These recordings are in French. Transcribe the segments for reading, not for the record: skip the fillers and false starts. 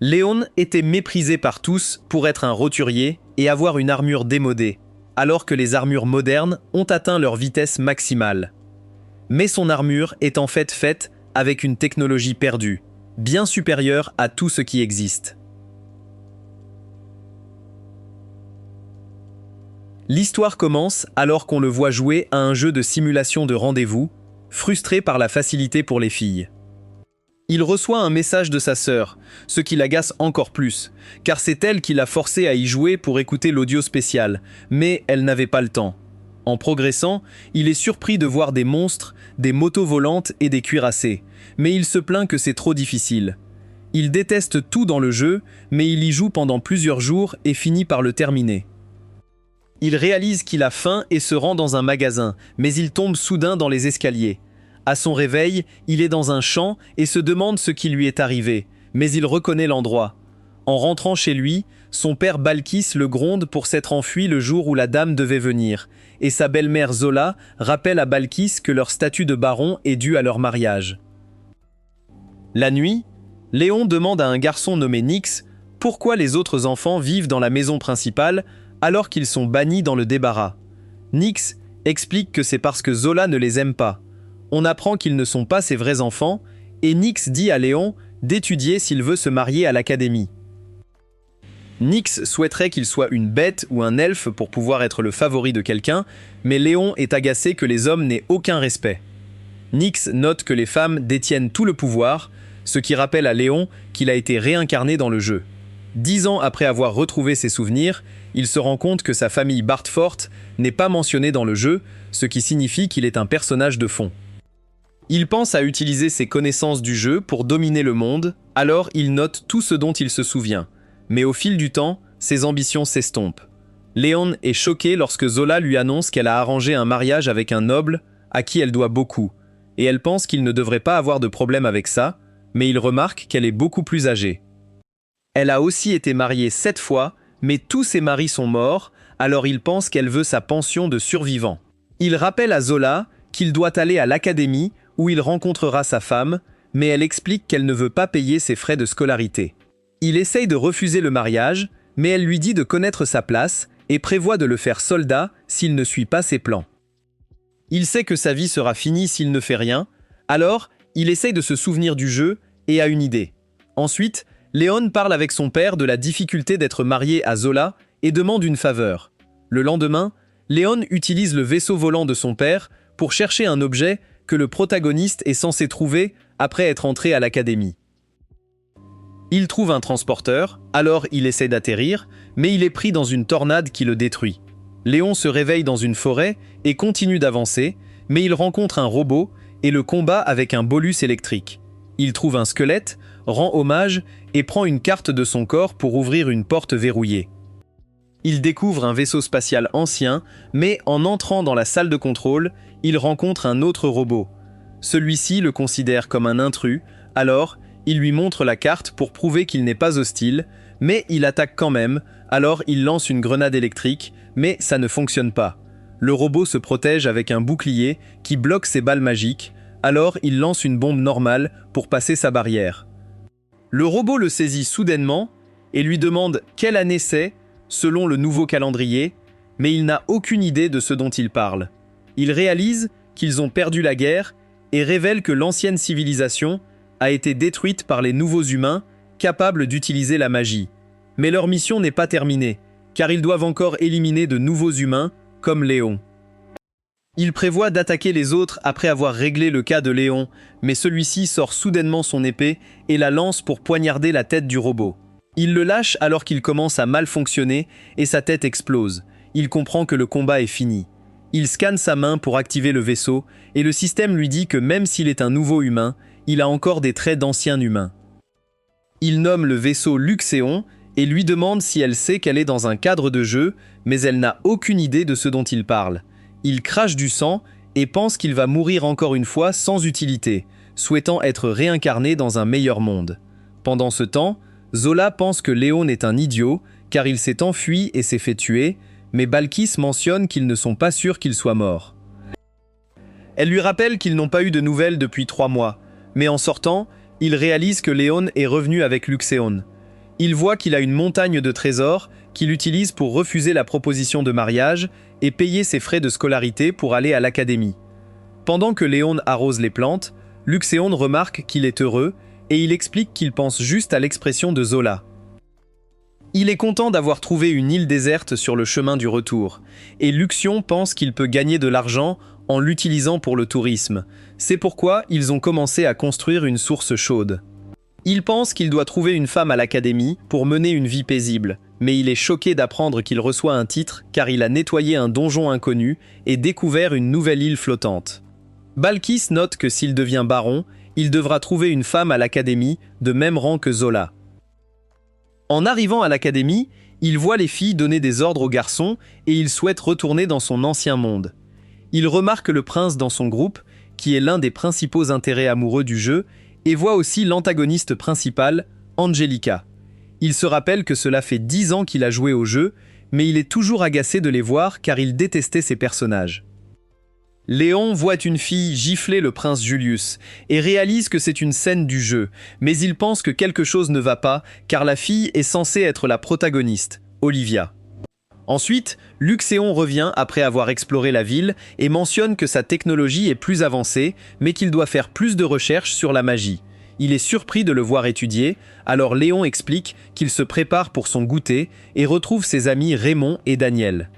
Léon était méprisé par tous pour être un roturier et avoir une armure démodée, alors que les armures modernes ont atteint leur vitesse maximale. Mais son armure est en fait faite avec une technologie perdue, bien supérieure à tout ce qui existe. L'histoire commence alors qu'on le voit jouer à un jeu de simulation de rendez-vous, frustré par la facilité pour les filles. Il reçoit un message de sa sœur, ce qui l'agace encore plus, car c'est elle qui l'a forcé à y jouer pour écouter l'audio spécial, mais elle n'avait pas le temps. En progressant, il est surpris de voir des monstres, des motos volantes et des cuirassés, mais il se plaint que c'est trop difficile. Il déteste tout dans le jeu, mais il y joue pendant plusieurs jours et finit par le terminer. Il réalise qu'il a faim et se rend dans un magasin, mais il tombe soudain dans les escaliers. À son réveil, il est dans un champ et se demande ce qui lui est arrivé, mais il reconnaît l'endroit. En rentrant chez lui, son père Balkis le gronde pour s'être enfui le jour où la dame devait venir, et sa belle-mère Zola rappelle à Balkis que leur statut de baron est dû à leur mariage. La nuit, Léon demande à un garçon nommé Nix pourquoi les autres enfants vivent dans la maison principale alors qu'ils sont bannis dans le débarras. Nix explique que c'est parce que Zola ne les aime pas. On apprend qu'ils ne sont pas ses vrais enfants, et Nix dit à Léon d'étudier s'il veut se marier à l'académie. Nix souhaiterait qu'il soit une bête ou un elfe pour pouvoir être le favori de quelqu'un, mais Léon est agacé que les hommes n'aient aucun respect. Nix note que les femmes détiennent tout le pouvoir, ce qui rappelle à Léon qu'il a été réincarné dans le jeu. 10 ans après avoir retrouvé ses souvenirs, il se rend compte que sa famille Bartfort n'est pas mentionnée dans le jeu, ce qui signifie qu'il est un personnage de fond. Il pense à utiliser ses connaissances du jeu pour dominer le monde, alors il note tout ce dont il se souvient. Mais au fil du temps, ses ambitions s'estompent. Léon est choqué lorsque Zola lui annonce qu'elle a arrangé un mariage avec un noble à qui elle doit beaucoup, et elle pense qu'il ne devrait pas avoir de problème avec ça, mais il remarque qu'elle est beaucoup plus âgée. Elle a aussi été mariée 7 fois, mais tous ses maris sont morts, alors il pense qu'elle veut sa pension de survivant. Il rappelle à Zola qu'il doit aller à l'académie où il rencontrera sa femme, mais elle explique qu'elle ne veut pas payer ses frais de scolarité. Il essaye de refuser le mariage, mais elle lui dit de connaître sa place et prévoit de le faire soldat s'il ne suit pas ses plans. Il sait que sa vie sera finie s'il ne fait rien, alors il essaye de se souvenir du jeu et a une idée. Ensuite, Léon parle avec son père de la difficulté d'être marié à Zola et demande une faveur. Le lendemain, Léon utilise le vaisseau volant de son père pour chercher un objet que le protagoniste est censé trouver après être entré à l'académie. Il trouve un transporteur, alors il essaie d'atterrir, mais il est pris dans une tornade qui le détruit. Léon se réveille dans une forêt et continue d'avancer, mais il rencontre un robot et le combat avec un bolus électrique. Il trouve un squelette, rend hommage et prend une carte de son corps pour ouvrir une porte verrouillée. Il découvre un vaisseau spatial ancien, mais en entrant dans la salle de contrôle, il rencontre un autre robot. Celui-ci le considère comme un intrus, alors il lui montre la carte pour prouver qu'il n'est pas hostile, mais il attaque quand même, alors il lance une grenade électrique, mais ça ne fonctionne pas. Le robot se protège avec un bouclier qui bloque ses balles magiques, alors il lance une bombe normale pour passer sa barrière. Le robot le saisit soudainement et lui demande quelle année c'est, selon le nouveau calendrier, mais il n'a aucune idée de ce dont il parle. Il réalise qu'ils ont perdu la guerre et révèle que l'ancienne civilisation a été détruite par les nouveaux humains capables d'utiliser la magie. Mais leur mission n'est pas terminée, car ils doivent encore éliminer de nouveaux humains, comme Léon. Il prévoit d'attaquer les autres après avoir réglé le cas de Léon, mais celui-ci sort soudainement son épée et la lance pour poignarder la tête du robot. Il le lâche alors qu'il commence à mal fonctionner et sa tête explose. Il comprend que le combat est fini. Il scanne sa main pour activer le vaisseau et le système lui dit que même s'il est un nouveau humain, il a encore des traits d'ancien humain. Il nomme le vaisseau Luxéon et lui demande si elle sait qu'elle est dans un cadre de jeu, mais elle n'a aucune idée de ce dont il parle. Il crache du sang et pense qu'il va mourir encore une fois sans utilité, souhaitant être réincarné dans un meilleur monde. Pendant ce temps, Zola pense que Léon est un idiot, car il s'est enfui et s'est fait tuer, mais Balkis mentionne qu'ils ne sont pas sûrs qu'il soit mort. Elle lui rappelle qu'ils n'ont pas eu de nouvelles depuis 3 mois, mais en sortant, il réalise que Léon est revenu avec Luxéon. Il voit qu'il a une montagne de trésors qu'il utilise pour refuser la proposition de mariage et payer ses frais de scolarité pour aller à l'académie. Pendant que Léon arrose les plantes, Luxéon remarque qu'il est heureux et il explique qu'il pense juste à l'expression de Zola. Il est content d'avoir trouvé une île déserte sur le chemin du retour, et Luxion pense qu'il peut gagner de l'argent en l'utilisant pour le tourisme. C'est pourquoi ils ont commencé à construire une source chaude. Il pense qu'il doit trouver une femme à l'académie pour mener une vie paisible, mais il est choqué d'apprendre qu'il reçoit un titre car il a nettoyé un donjon inconnu et découvert une nouvelle île flottante. Balkis note que s'il devient baron, il devra trouver une femme à l'académie de même rang que Zola. En arrivant à l'académie, il voit les filles donner des ordres aux garçons et il souhaite retourner dans son ancien monde. Il remarque le prince dans son groupe, qui est l'un des principaux intérêts amoureux du jeu, et voit aussi l'antagoniste principal, Angelica. Il se rappelle que cela fait 10 ans qu'il a joué au jeu, mais il est toujours agacé de les voir car il détestait ces personnages. Léon voit une fille gifler le prince Julius et réalise que c'est une scène du jeu, mais il pense que quelque chose ne va pas car la fille est censée être la protagoniste, Olivia. Ensuite, Luxéon revient après avoir exploré la ville et mentionne que sa technologie est plus avancée, mais qu'il doit faire plus de recherches sur la magie. Il est surpris de le voir étudier, alors Léon explique qu'il se prépare pour son goûter et retrouve ses amis Raymond et Daniel.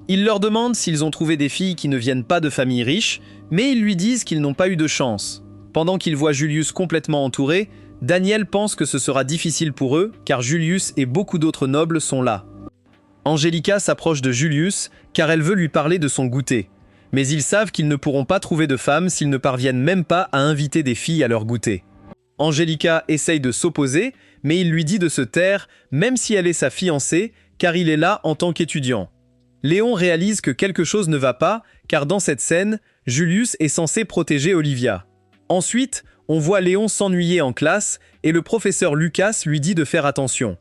Il leur demande s'ils ont trouvé des filles qui ne viennent pas de familles riches, mais ils lui disent qu'ils n'ont pas eu de chance. Pendant qu'il voit Julius complètement entouré, Daniel pense que ce sera difficile pour eux, car Julius et beaucoup d'autres nobles sont là. Angelica s'approche de Julius, car elle veut lui parler de son goûter. Mais ils savent qu'ils ne pourront pas trouver de femmes s'ils ne parviennent même pas à inviter des filles à leur goûter. Angelica essaye de s'opposer, mais il lui dit de se taire, même si elle est sa fiancée, car il est là en tant qu'étudiant. Léon réalise que quelque chose ne va pas, car dans cette scène, Julius est censé protéger Olivia. Ensuite, on voit Léon s'ennuyer en classe et le professeur Lucas lui dit de faire attention.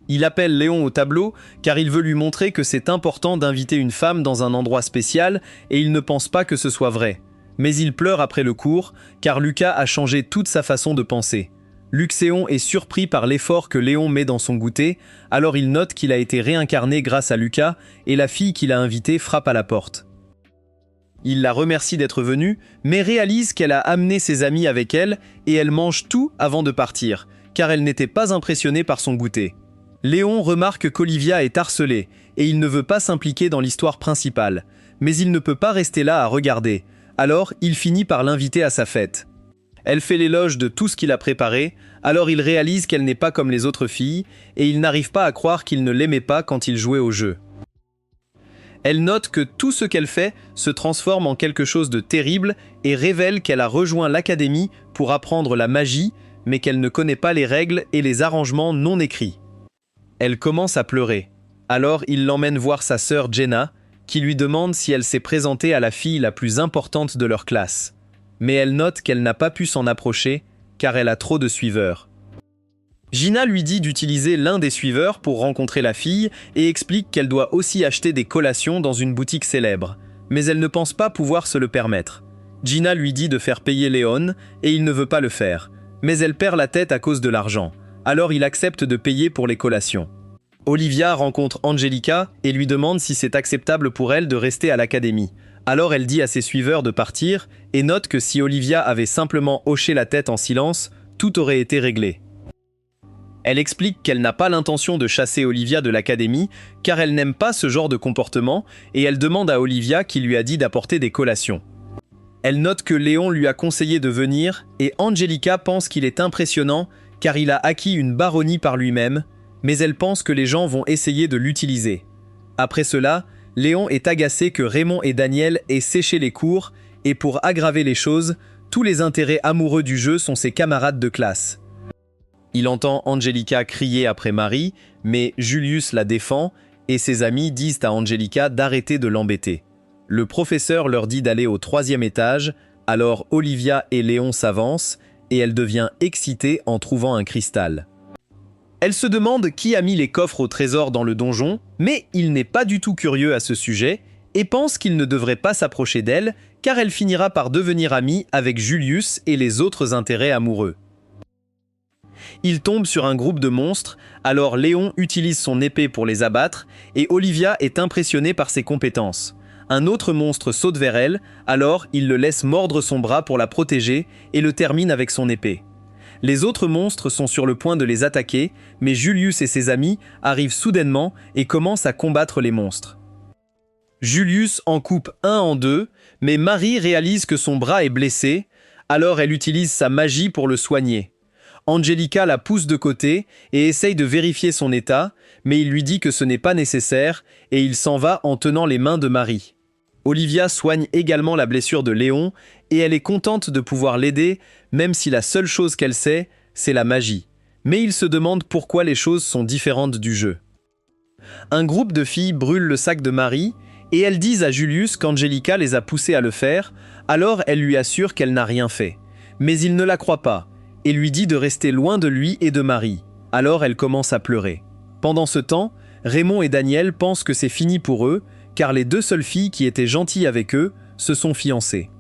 Il appelle Léon au tableau car il veut lui montrer que c'est important d'inviter une femme dans un endroit spécial et il ne pense pas que ce soit vrai. Mais il pleure après le cours car Lucas a changé toute sa façon de penser. Luxéon est surpris par l'effort que Léon met dans son goûter, alors il note qu'il a été réincarné grâce à Lucas et la fille qu'il a invitée frappe à la porte. Il la remercie d'être venue, mais réalise qu'elle a amené ses amis avec elle et elle mange tout avant de partir, car elle n'était pas impressionnée par son goûter. Léon remarque qu'Olivia est harcelée et il ne veut pas s'impliquer dans l'histoire principale, mais il ne peut pas rester là à regarder, alors il finit par l'inviter à sa fête. Elle fait l'éloge de tout ce qu'il a préparé, alors il réalise qu'elle n'est pas comme les autres filles, et il n'arrive pas à croire qu'il ne l'aimait pas quand il jouait au jeu. Elle note que tout ce qu'elle fait se transforme en quelque chose de terrible et révèle qu'elle a rejoint l'académie pour apprendre la magie, mais qu'elle ne connaît pas les règles et les arrangements non écrits. Elle commence à pleurer. Alors il l'emmène voir sa sœur Jenna, qui lui demande si elle s'est présentée à la fille la plus importante de leur classe. Mais elle note qu'elle n'a pas pu s'en approcher car elle a trop de suiveurs. Gina lui dit d'utiliser l'un des suiveurs pour rencontrer la fille et explique qu'elle doit aussi acheter des collations dans une boutique célèbre, mais elle ne pense pas pouvoir se le permettre. Gina lui dit de faire payer Léon et il ne veut pas le faire, mais elle perd la tête à cause de l'argent, alors il accepte de payer pour les collations. Olivia rencontre Angelica et lui demande si c'est acceptable pour elle de rester à l'académie. Alors elle dit à ses suiveurs de partir et note que si Olivia avait simplement hoché la tête en silence, tout aurait été réglé. Elle explique qu'elle n'a pas l'intention de chasser Olivia de l'académie car elle n'aime pas ce genre de comportement et elle demande à Olivia qui lui a dit d'apporter des collations. Elle note que Léon lui a conseillé de venir et Angelica pense qu'il est impressionnant car il a acquis une baronnie par lui-même, mais elle pense que les gens vont essayer de l'utiliser. Après cela, Léon est agacé que Raymond et Daniel aient séché les cours, et pour aggraver les choses, tous les intérêts amoureux du jeu sont ses camarades de classe. Il entend Angelica crier après Marie, mais Julius la défend, et ses amis disent à Angelica d'arrêter de l'embêter. Le professeur leur dit d'aller au 3e étage, alors Olivia et Léon s'avancent, et elle devient excitée en trouvant un cristal. Elle se demande qui a mis les coffres au trésor dans le donjon, mais il n'est pas du tout curieux à ce sujet et pense qu'il ne devrait pas s'approcher d'elle car elle finira par devenir amie avec Julius et les autres intérêts amoureux. Il tombe sur un groupe de monstres, alors Léon utilise son épée pour les abattre, et Olivia est impressionnée par ses compétences. Un autre monstre saute vers elle, alors il le laisse mordre son bras pour la protéger et le termine avec son épée. Les autres monstres sont sur le point de les attaquer, mais Julius et ses amis arrivent soudainement et commencent à combattre les monstres. Julius en coupe un en deux, mais Marie réalise que son bras est blessé, alors elle utilise sa magie pour le soigner. Angelica la pousse de côté et essaye de vérifier son état, mais il lui dit que ce n'est pas nécessaire et il s'en va en tenant les mains de Marie. Olivia soigne également la blessure de Léon et elle est contente de pouvoir l'aider, même si la seule chose qu'elle sait, c'est la magie. Mais il se demande pourquoi les choses sont différentes du jeu. Un groupe de filles brûle le sac de Marie et elles disent à Julius qu'Angelica les a poussées à le faire, alors elle lui assure qu'elle n'a rien fait. Mais il ne la croit pas et lui dit de rester loin de lui et de Marie. Alors elle commence à pleurer. Pendant ce temps, Raymond et Daniel pensent que c'est fini pour eux, car les deux seules filles qui étaient gentilles avec eux se sont fiancées.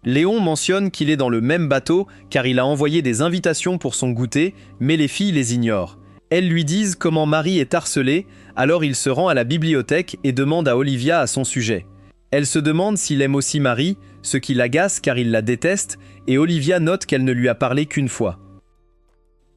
Léon mentionne qu'il est dans le même bateau car il a envoyé des invitations pour son goûter, mais les filles les ignorent. Elles lui disent comment Marie est harcelée, alors il se rend à la bibliothèque et demande à Olivia à son sujet. Elle se demande s'il aime aussi Marie, ce qui l'agace car il la déteste, et Olivia note qu'elle ne lui a parlé qu'une fois.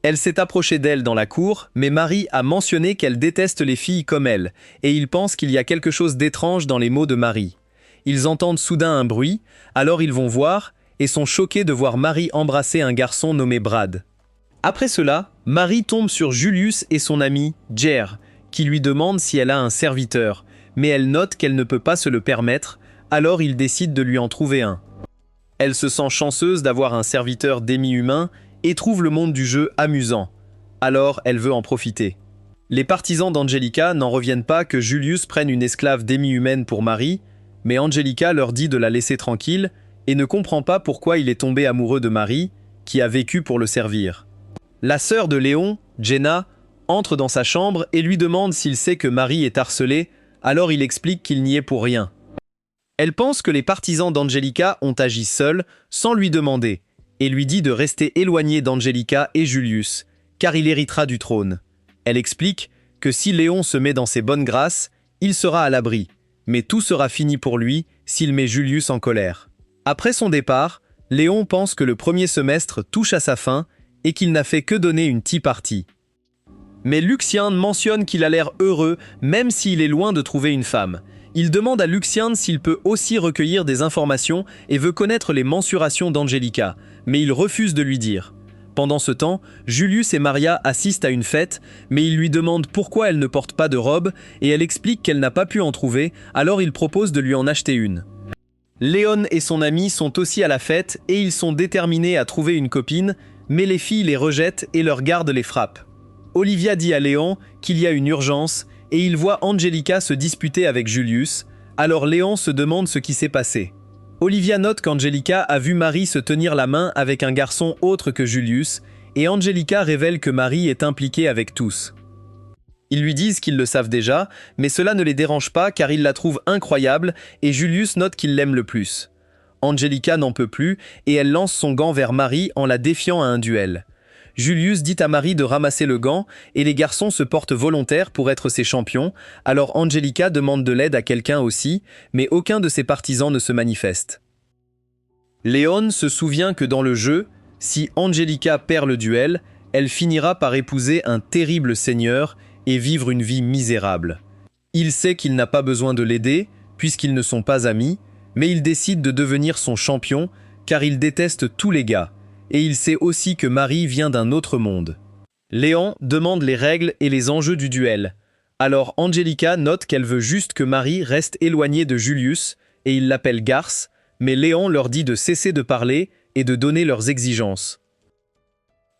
Elle s'est approchée d'elle dans la cour, mais Marie a mentionné qu'elle déteste les filles comme elle, et il pense qu'il y a quelque chose d'étrange dans les mots de Marie. Ils entendent soudain un bruit, alors ils vont voir, et sont choqués de voir Marie embrasser un garçon nommé Brad. Après cela, Marie tombe sur Julius et son ami, Jer, qui lui demande si elle a un serviteur, mais elle note qu'elle ne peut pas se le permettre, alors il décide de lui en trouver un. Elle se sent chanceuse d'avoir un serviteur demi-humain, et trouve le monde du jeu amusant. Alors elle veut en profiter. Les partisans d'Angelica n'en reviennent pas que Julius prenne une esclave demi-humaine pour Marie, mais Angelica leur dit de la laisser tranquille et ne comprend pas pourquoi il est tombé amoureux de Marie, qui a vécu pour le servir. La sœur de Léon, Jenna, entre dans sa chambre et lui demande s'il sait que Marie est harcelée, alors il explique qu'il n'y est pour rien. Elle pense que les partisans d'Angelica ont agi seuls, sans lui demander, et lui dit de rester éloigné d'Angelica et Julius, car il héritera du trône. Elle explique que si Léon se met dans ses bonnes grâces, il sera à l'abri, mais tout sera fini pour lui s'il met Julius en colère. Après son départ, Léon pense que le premier semestre touche à sa fin et qu'il n'a fait que donner une tea party. Mais Lucian mentionne qu'il a l'air heureux même s'il est loin de trouver une femme. Il demande à Lucian s'il peut aussi recueillir des informations et veut connaître les mensurations d'Angelica, mais il refuse de lui dire. Pendant ce temps, Julius et Maria assistent à une fête, mais il lui demande pourquoi elle ne porte pas de robe et elle explique qu'elle n'a pas pu en trouver, alors il propose de lui en acheter une. Léon et son ami sont aussi à la fête et ils sont déterminés à trouver une copine, mais les filles les rejettent et leurs gardes les frappent. Olivia dit à Léon qu'il y a une urgence et il voit Angelica se disputer avec Julius, alors Léon se demande ce qui s'est passé. Olivia note qu'Angelica a vu Marie se tenir la main avec un garçon autre que Julius, et Angelica révèle que Marie est impliquée avec tous. Ils lui disent qu'ils le savent déjà, mais cela ne les dérange pas car ils la trouvent incroyable et Julius note qu'il l'aime le plus. Angelica n'en peut plus et elle lance son gant vers Marie en la défiant à un duel. Julius dit à Marie de ramasser le gant et les garçons se portent volontaires pour être ses champions, alors Angelica demande de l'aide à quelqu'un aussi, mais aucun de ses partisans ne se manifeste. Léon se souvient que dans le jeu, si Angelica perd le duel, elle finira par épouser un terrible seigneur et vivre une vie misérable. Il sait qu'il n'a pas besoin de l'aider, puisqu'ils ne sont pas amis, mais il décide de devenir son champion, car il déteste tous les gars. Et il sait aussi que Marie vient d'un autre monde. Léon demande les règles et les enjeux du duel. Alors Angelica note qu'elle veut juste que Marie reste éloignée de Julius, et il l'appelle Garce, mais Léon leur dit de cesser de parler et de donner leurs exigences.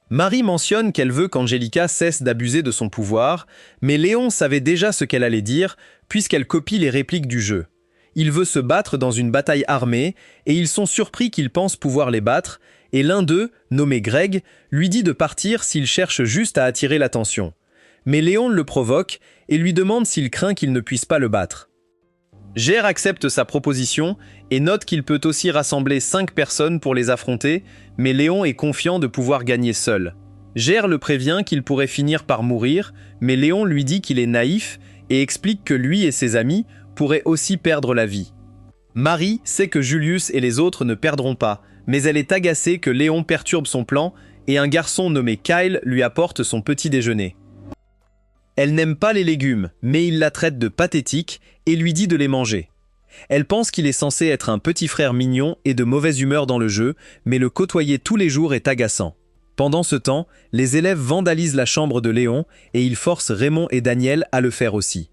Marie mentionne qu'elle veut qu'Angelica cesse d'abuser de son pouvoir, mais Léon savait déjà ce qu'elle allait dire, puisqu'elle copie les répliques du jeu. Il veut se battre dans une bataille armée, et ils sont surpris qu'il pense pouvoir les battre, et l'un d'eux, nommé Greg, lui dit de partir s'il cherche juste à attirer l'attention. Mais Léon le provoque et lui demande s'il craint qu'il ne puisse pas le battre. Jer accepte sa proposition et note qu'il peut aussi rassembler 5 personnes pour les affronter, mais Léon est confiant de pouvoir gagner seul. Ger le prévient qu'il pourrait finir par mourir, mais Léon lui dit qu'il est naïf et explique que lui et ses amis pourraient aussi perdre la vie. Marie sait que Julius et les autres ne perdront pas, mais elle est agacée que Léon perturbe son plan et un garçon nommé Kyle lui apporte son petit déjeuner. Elle n'aime pas les légumes, mais il la traite de pathétique et lui dit de les manger. Elle pense qu'il est censé être un petit frère mignon et de mauvaise humeur dans le jeu, mais le côtoyer tous les jours est agaçant. Pendant ce temps, les élèves vandalisent la chambre de Léon et ils forcent Raymond et Daniel à le faire aussi.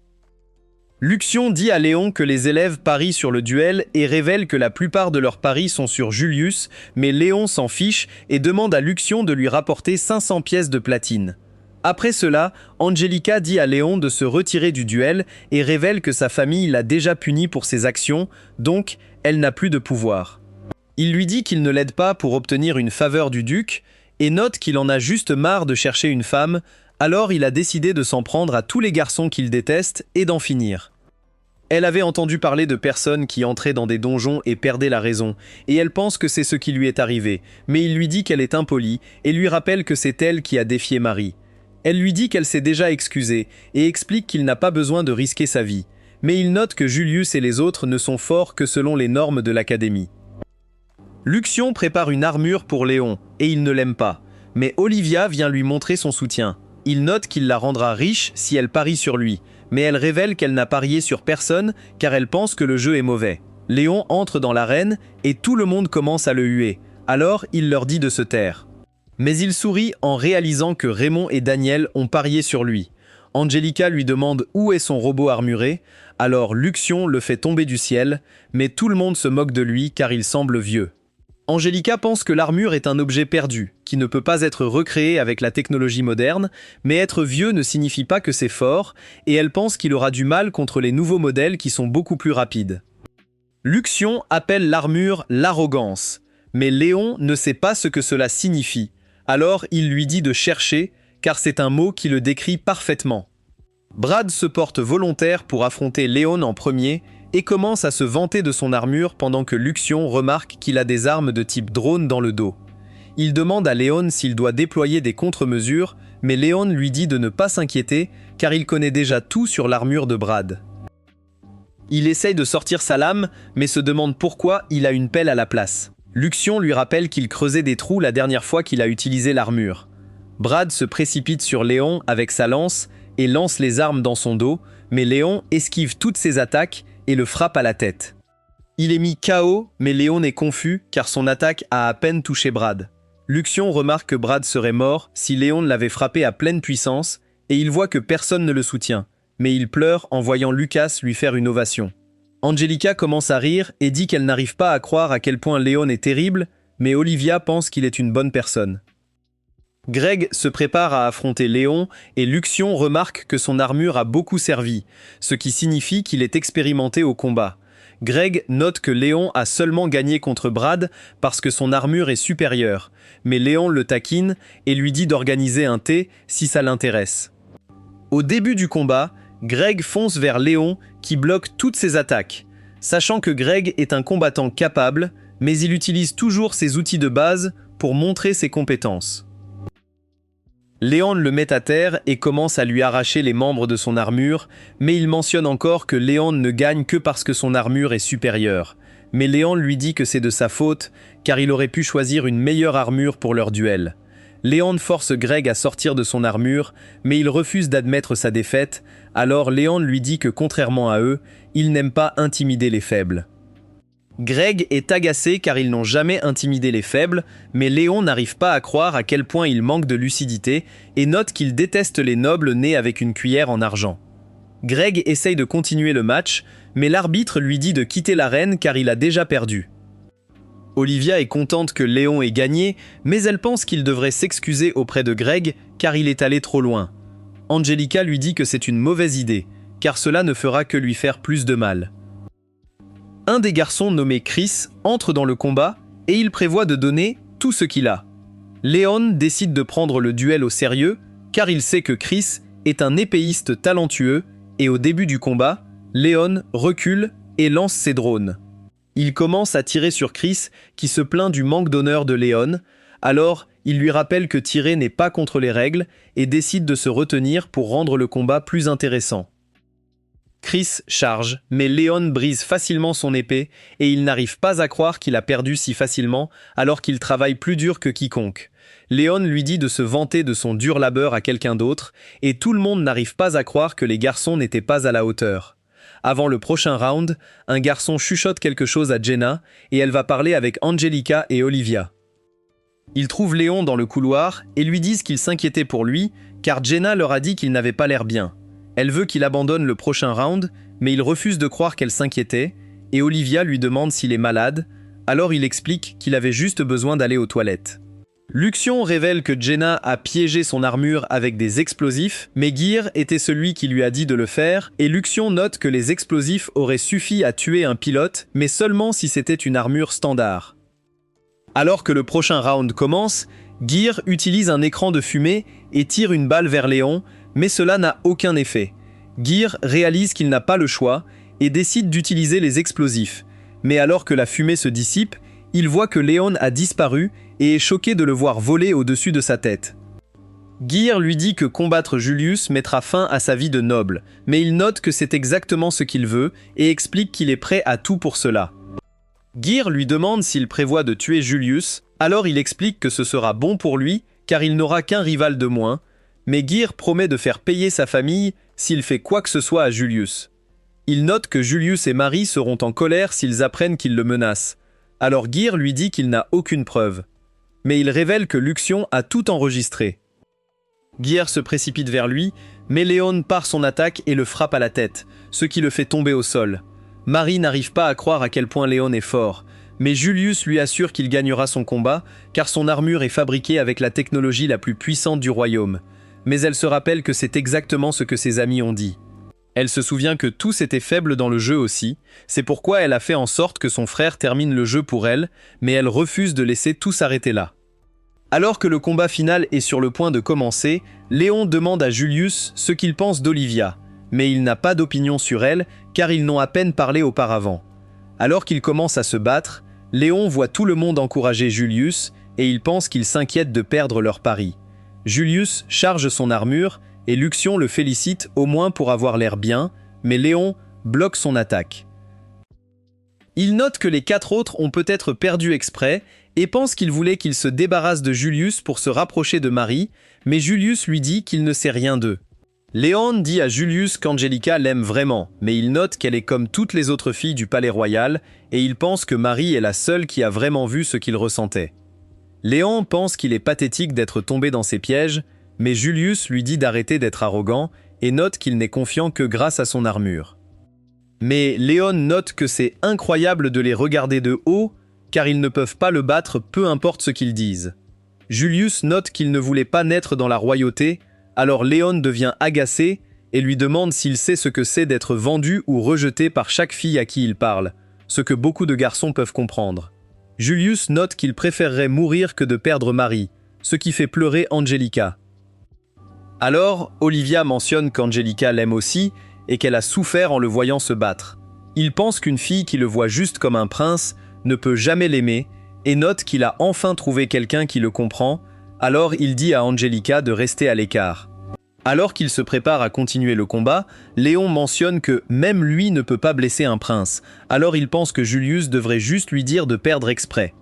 Luxion dit à Léon que les élèves parient sur le duel et révèle que la plupart de leurs paris sont sur Julius, mais Léon s'en fiche et demande à Luxion de lui rapporter 500 pièces de platine. Après cela, Angelica dit à Léon de se retirer du duel et révèle que sa famille l'a déjà puni pour ses actions, donc elle n'a plus de pouvoir. Il lui dit qu'il ne l'aide pas pour obtenir une faveur du duc et note qu'il en a juste marre de chercher une femme, alors il a décidé de s'en prendre à tous les garçons qu'il déteste et d'en finir. Elle avait entendu parler de personnes qui entraient dans des donjons et perdaient la raison, et elle pense que c'est ce qui lui est arrivé, mais il lui dit qu'elle est impolie et lui rappelle que c'est elle qui a défié Marie. Elle lui dit qu'elle s'est déjà excusée et explique qu'il n'a pas besoin de risquer sa vie, mais il note que Julius et les autres ne sont forts que selon les normes de l'académie. Luxion prépare une armure pour Léon, et il ne l'aime pas, mais Olivia vient lui montrer son soutien. Il note qu'il la rendra riche si elle parie sur lui, mais elle révèle qu'elle n'a parié sur personne car elle pense que le jeu est mauvais. Léon entre dans l'arène et tout le monde commence à le huer, alors il leur dit de se taire. Mais il sourit en réalisant que Raymond et Daniel ont parié sur lui. Angelica lui demande où est son robot armuré, alors Luxion le fait tomber du ciel, mais tout le monde se moque de lui car il semble vieux. Angelica pense que l'armure est un objet perdu, qui ne peut pas être recréé avec la technologie moderne, mais être vieux ne signifie pas que c'est fort, et elle pense qu'il aura du mal contre les nouveaux modèles qui sont beaucoup plus rapides. Luxion appelle l'armure l'arrogance, mais Léon ne sait pas ce que cela signifie, alors il lui dit de chercher, car c'est un mot qui le décrit parfaitement. Brad se porte volontaire pour affronter Léon en premier, et commence à se vanter de son armure pendant que Luxion remarque qu'il a des armes de type drone dans le dos. Il demande à Léon s'il doit déployer des contre-mesures, mais Léon lui dit de ne pas s'inquiéter car il connaît déjà tout sur l'armure de Brad. Il essaye de sortir sa lame, mais se demande pourquoi il a une pelle à la place. Luxion lui rappelle qu'il creusait des trous la dernière fois qu'il a utilisé l'armure. Brad se précipite sur Léon avec sa lance et lance les armes dans son dos, mais Léon esquive toutes ses attaques et le frappe à la tête. Il est mis KO, mais Léon est confus car son attaque a à peine touché Brad. Luxion remarque que Brad serait mort si Léon l'avait frappé à pleine puissance et il voit que personne ne le soutient, mais il pleure en voyant Lucas lui faire une ovation. Angelica commence à rire et dit qu'elle n'arrive pas à croire à quel point Léon est terrible, mais Olivia pense qu'il est une bonne personne. Greg se prépare à affronter Léon et Luxion remarque que son armure a beaucoup servi, ce qui signifie qu'il est expérimenté au combat. Greg note que Léon a seulement gagné contre Brad parce que son armure est supérieure, mais Léon le taquine et lui dit d'organiser un thé si ça l'intéresse. Au début du combat, Greg fonce vers Léon qui bloque toutes ses attaques. Sachant que Greg est un combattant capable, mais il utilise toujours ses outils de base pour montrer ses compétences. Léon le met à terre et commence à lui arracher les membres de son armure, mais il mentionne encore que Léon ne gagne que parce que son armure est supérieure. Mais Léon lui dit que c'est de sa faute, car il aurait pu choisir une meilleure armure pour leur duel. Léon force Greg à sortir de son armure, mais il refuse d'admettre sa défaite, alors Léon lui dit que contrairement à eux, il n'aime pas intimider les faibles. Greg est agacé car ils n'ont jamais intimidé les faibles, mais Léon n'arrive pas à croire à quel point il manque de lucidité et note qu'il déteste les nobles nés avec une cuillère en argent. Greg essaye de continuer le match, mais l'arbitre lui dit de quitter l'arène car il a déjà perdu. Olivia est contente que Léon ait gagné, mais elle pense qu'il devrait s'excuser auprès de Greg car il est allé trop loin. Angelica lui dit que c'est une mauvaise idée, car cela ne fera que lui faire plus de mal. Un des garçons nommé Chris entre dans le combat et il prévoit de donner tout ce qu'il a. Léon décide de prendre le duel au sérieux car il sait que Chris est un épéiste talentueux et au début du combat, Léon recule et lance ses drones. Il commence à tirer sur Chris qui se plaint du manque d'honneur de Léon, alors il lui rappelle que tirer n'est pas contre les règles et décide de se retenir pour rendre le combat plus intéressant. Chris charge, mais Léon brise facilement son épée et il n'arrive pas à croire qu'il a perdu si facilement alors qu'il travaille plus dur que quiconque. Léon lui dit de se vanter de son dur labeur à quelqu'un d'autre et tout le monde n'arrive pas à croire que les garçons n'étaient pas à la hauteur. Avant le prochain round, un garçon chuchote quelque chose à Jenna et elle va parler avec Angelica et Olivia. Ils trouvent Léon dans le couloir et lui disent qu'ils s'inquiétaient pour lui car Jenna leur a dit qu'il n'avait pas l'air bien. Elle veut qu'il abandonne le prochain round, mais il refuse de croire qu'elle s'inquiétait, et Olivia lui demande s'il est malade, alors il explique qu'il avait juste besoin d'aller aux toilettes. Luxion révèle que Jenna a piégé son armure avec des explosifs, mais Gear était celui qui lui a dit de le faire, et Luxion note que les explosifs auraient suffi à tuer un pilote, mais seulement si c'était une armure standard. Alors que le prochain round commence, Gear utilise un écran de fumée et tire une balle vers Léon, mais cela n'a aucun effet. Gear réalise qu'il n'a pas le choix et décide d'utiliser les explosifs. Mais alors que la fumée se dissipe, il voit que Léon a disparu et est choqué de le voir voler au-dessus de sa tête. Gear lui dit que combattre Julius mettra fin à sa vie de noble, mais il note que c'est exactement ce qu'il veut et explique qu'il est prêt à tout pour cela. Gear lui demande s'il prévoit de tuer Julius, alors il explique que ce sera bon pour lui car il n'aura qu'un rival de moins, mais Gear promet de faire payer sa famille s'il fait quoi que ce soit à Julius. Il note que Julius et Marie seront en colère s'ils apprennent qu'il le menace. Alors Gear lui dit qu'il n'a aucune preuve. Mais il révèle que Luxion a tout enregistré. Gear se précipite vers lui, mais Léon part son attaque et le frappe à la tête, ce qui le fait tomber au sol. Marie n'arrive pas à croire à quel point Léon est fort, mais Julius lui assure qu'il gagnera son combat, car son armure est fabriquée avec la technologie la plus puissante du royaume. Mais elle se rappelle que c'est exactement ce que ses amis ont dit. Elle se souvient que tous étaient faibles dans le jeu aussi, c'est pourquoi elle a fait en sorte que son frère termine le jeu pour elle, mais elle refuse de laisser tout s'arrêter là. Alors que le combat final est sur le point de commencer, Léon demande à Julius ce qu'il pense d'Olivia, mais il n'a pas d'opinion sur elle car ils n'ont à peine parlé auparavant. Alors qu'ils commencent à se battre, Léon voit tout le monde encourager Julius et il pense qu'ils s'inquiètent de perdre leur pari. Julius charge son armure et Luxion le félicite au moins pour avoir l'air bien, mais Léon bloque son attaque. Il note que les 4 autres ont peut-être perdu exprès et pense qu'il voulait qu'il se débarrasse de Julius pour se rapprocher de Marie, mais Julius lui dit qu'il ne sait rien d'eux. Léon dit à Julius qu'Angelica l'aime vraiment, mais il note qu'elle est comme toutes les autres filles du palais royal et il pense que Marie est la seule qui a vraiment vu ce qu'il ressentait. Léon pense qu'il est pathétique d'être tombé dans ses pièges, mais Julius lui dit d'arrêter d'être arrogant et note qu'il n'est confiant que grâce à son armure. Mais Léon note que c'est incroyable de les regarder de haut, car ils ne peuvent pas le battre peu importe ce qu'ils disent. Julius note qu'il ne voulait pas naître dans la royauté, alors Léon devient agacé et lui demande s'il sait ce que c'est d'être vendu ou rejeté par chaque fille à qui il parle, ce que beaucoup de garçons peuvent comprendre. Julius note qu'il préférerait mourir que de perdre Marie, ce qui fait pleurer Angelica. Alors, Olivia mentionne qu'Angelica l'aime aussi et qu'elle a souffert en le voyant se battre. Il pense qu'une fille qui le voit juste comme un prince ne peut jamais l'aimer et note qu'il a enfin trouvé quelqu'un qui le comprend, alors il dit à Angelica de rester à l'écart. Alors qu'il se prépare à continuer le combat, Léon mentionne que même lui ne peut pas blesser un prince, alors il pense que Julius devrait juste lui dire de perdre exprès.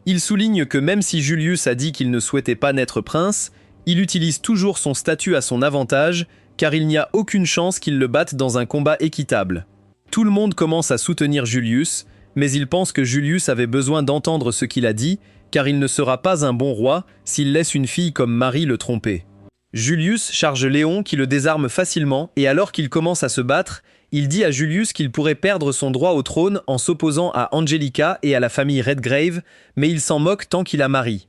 Il souligne que même si Julius a dit qu'il ne souhaitait pas naître prince, il utilise toujours son statut à son avantage, car il n'y a aucune chance qu'il le batte dans un combat équitable. Tout le monde commence à soutenir Julius, mais il pense que Julius avait besoin d'entendre ce qu'il a dit, car il ne sera pas un bon roi s'il laisse une fille comme Marie le tromper. Julius charge Léon qui le désarme facilement et alors qu'il commence à se battre, il dit à Julius qu'il pourrait perdre son droit au trône en s'opposant à Angelica et à la famille Redgrave, mais il s'en moque tant qu'il a Marie.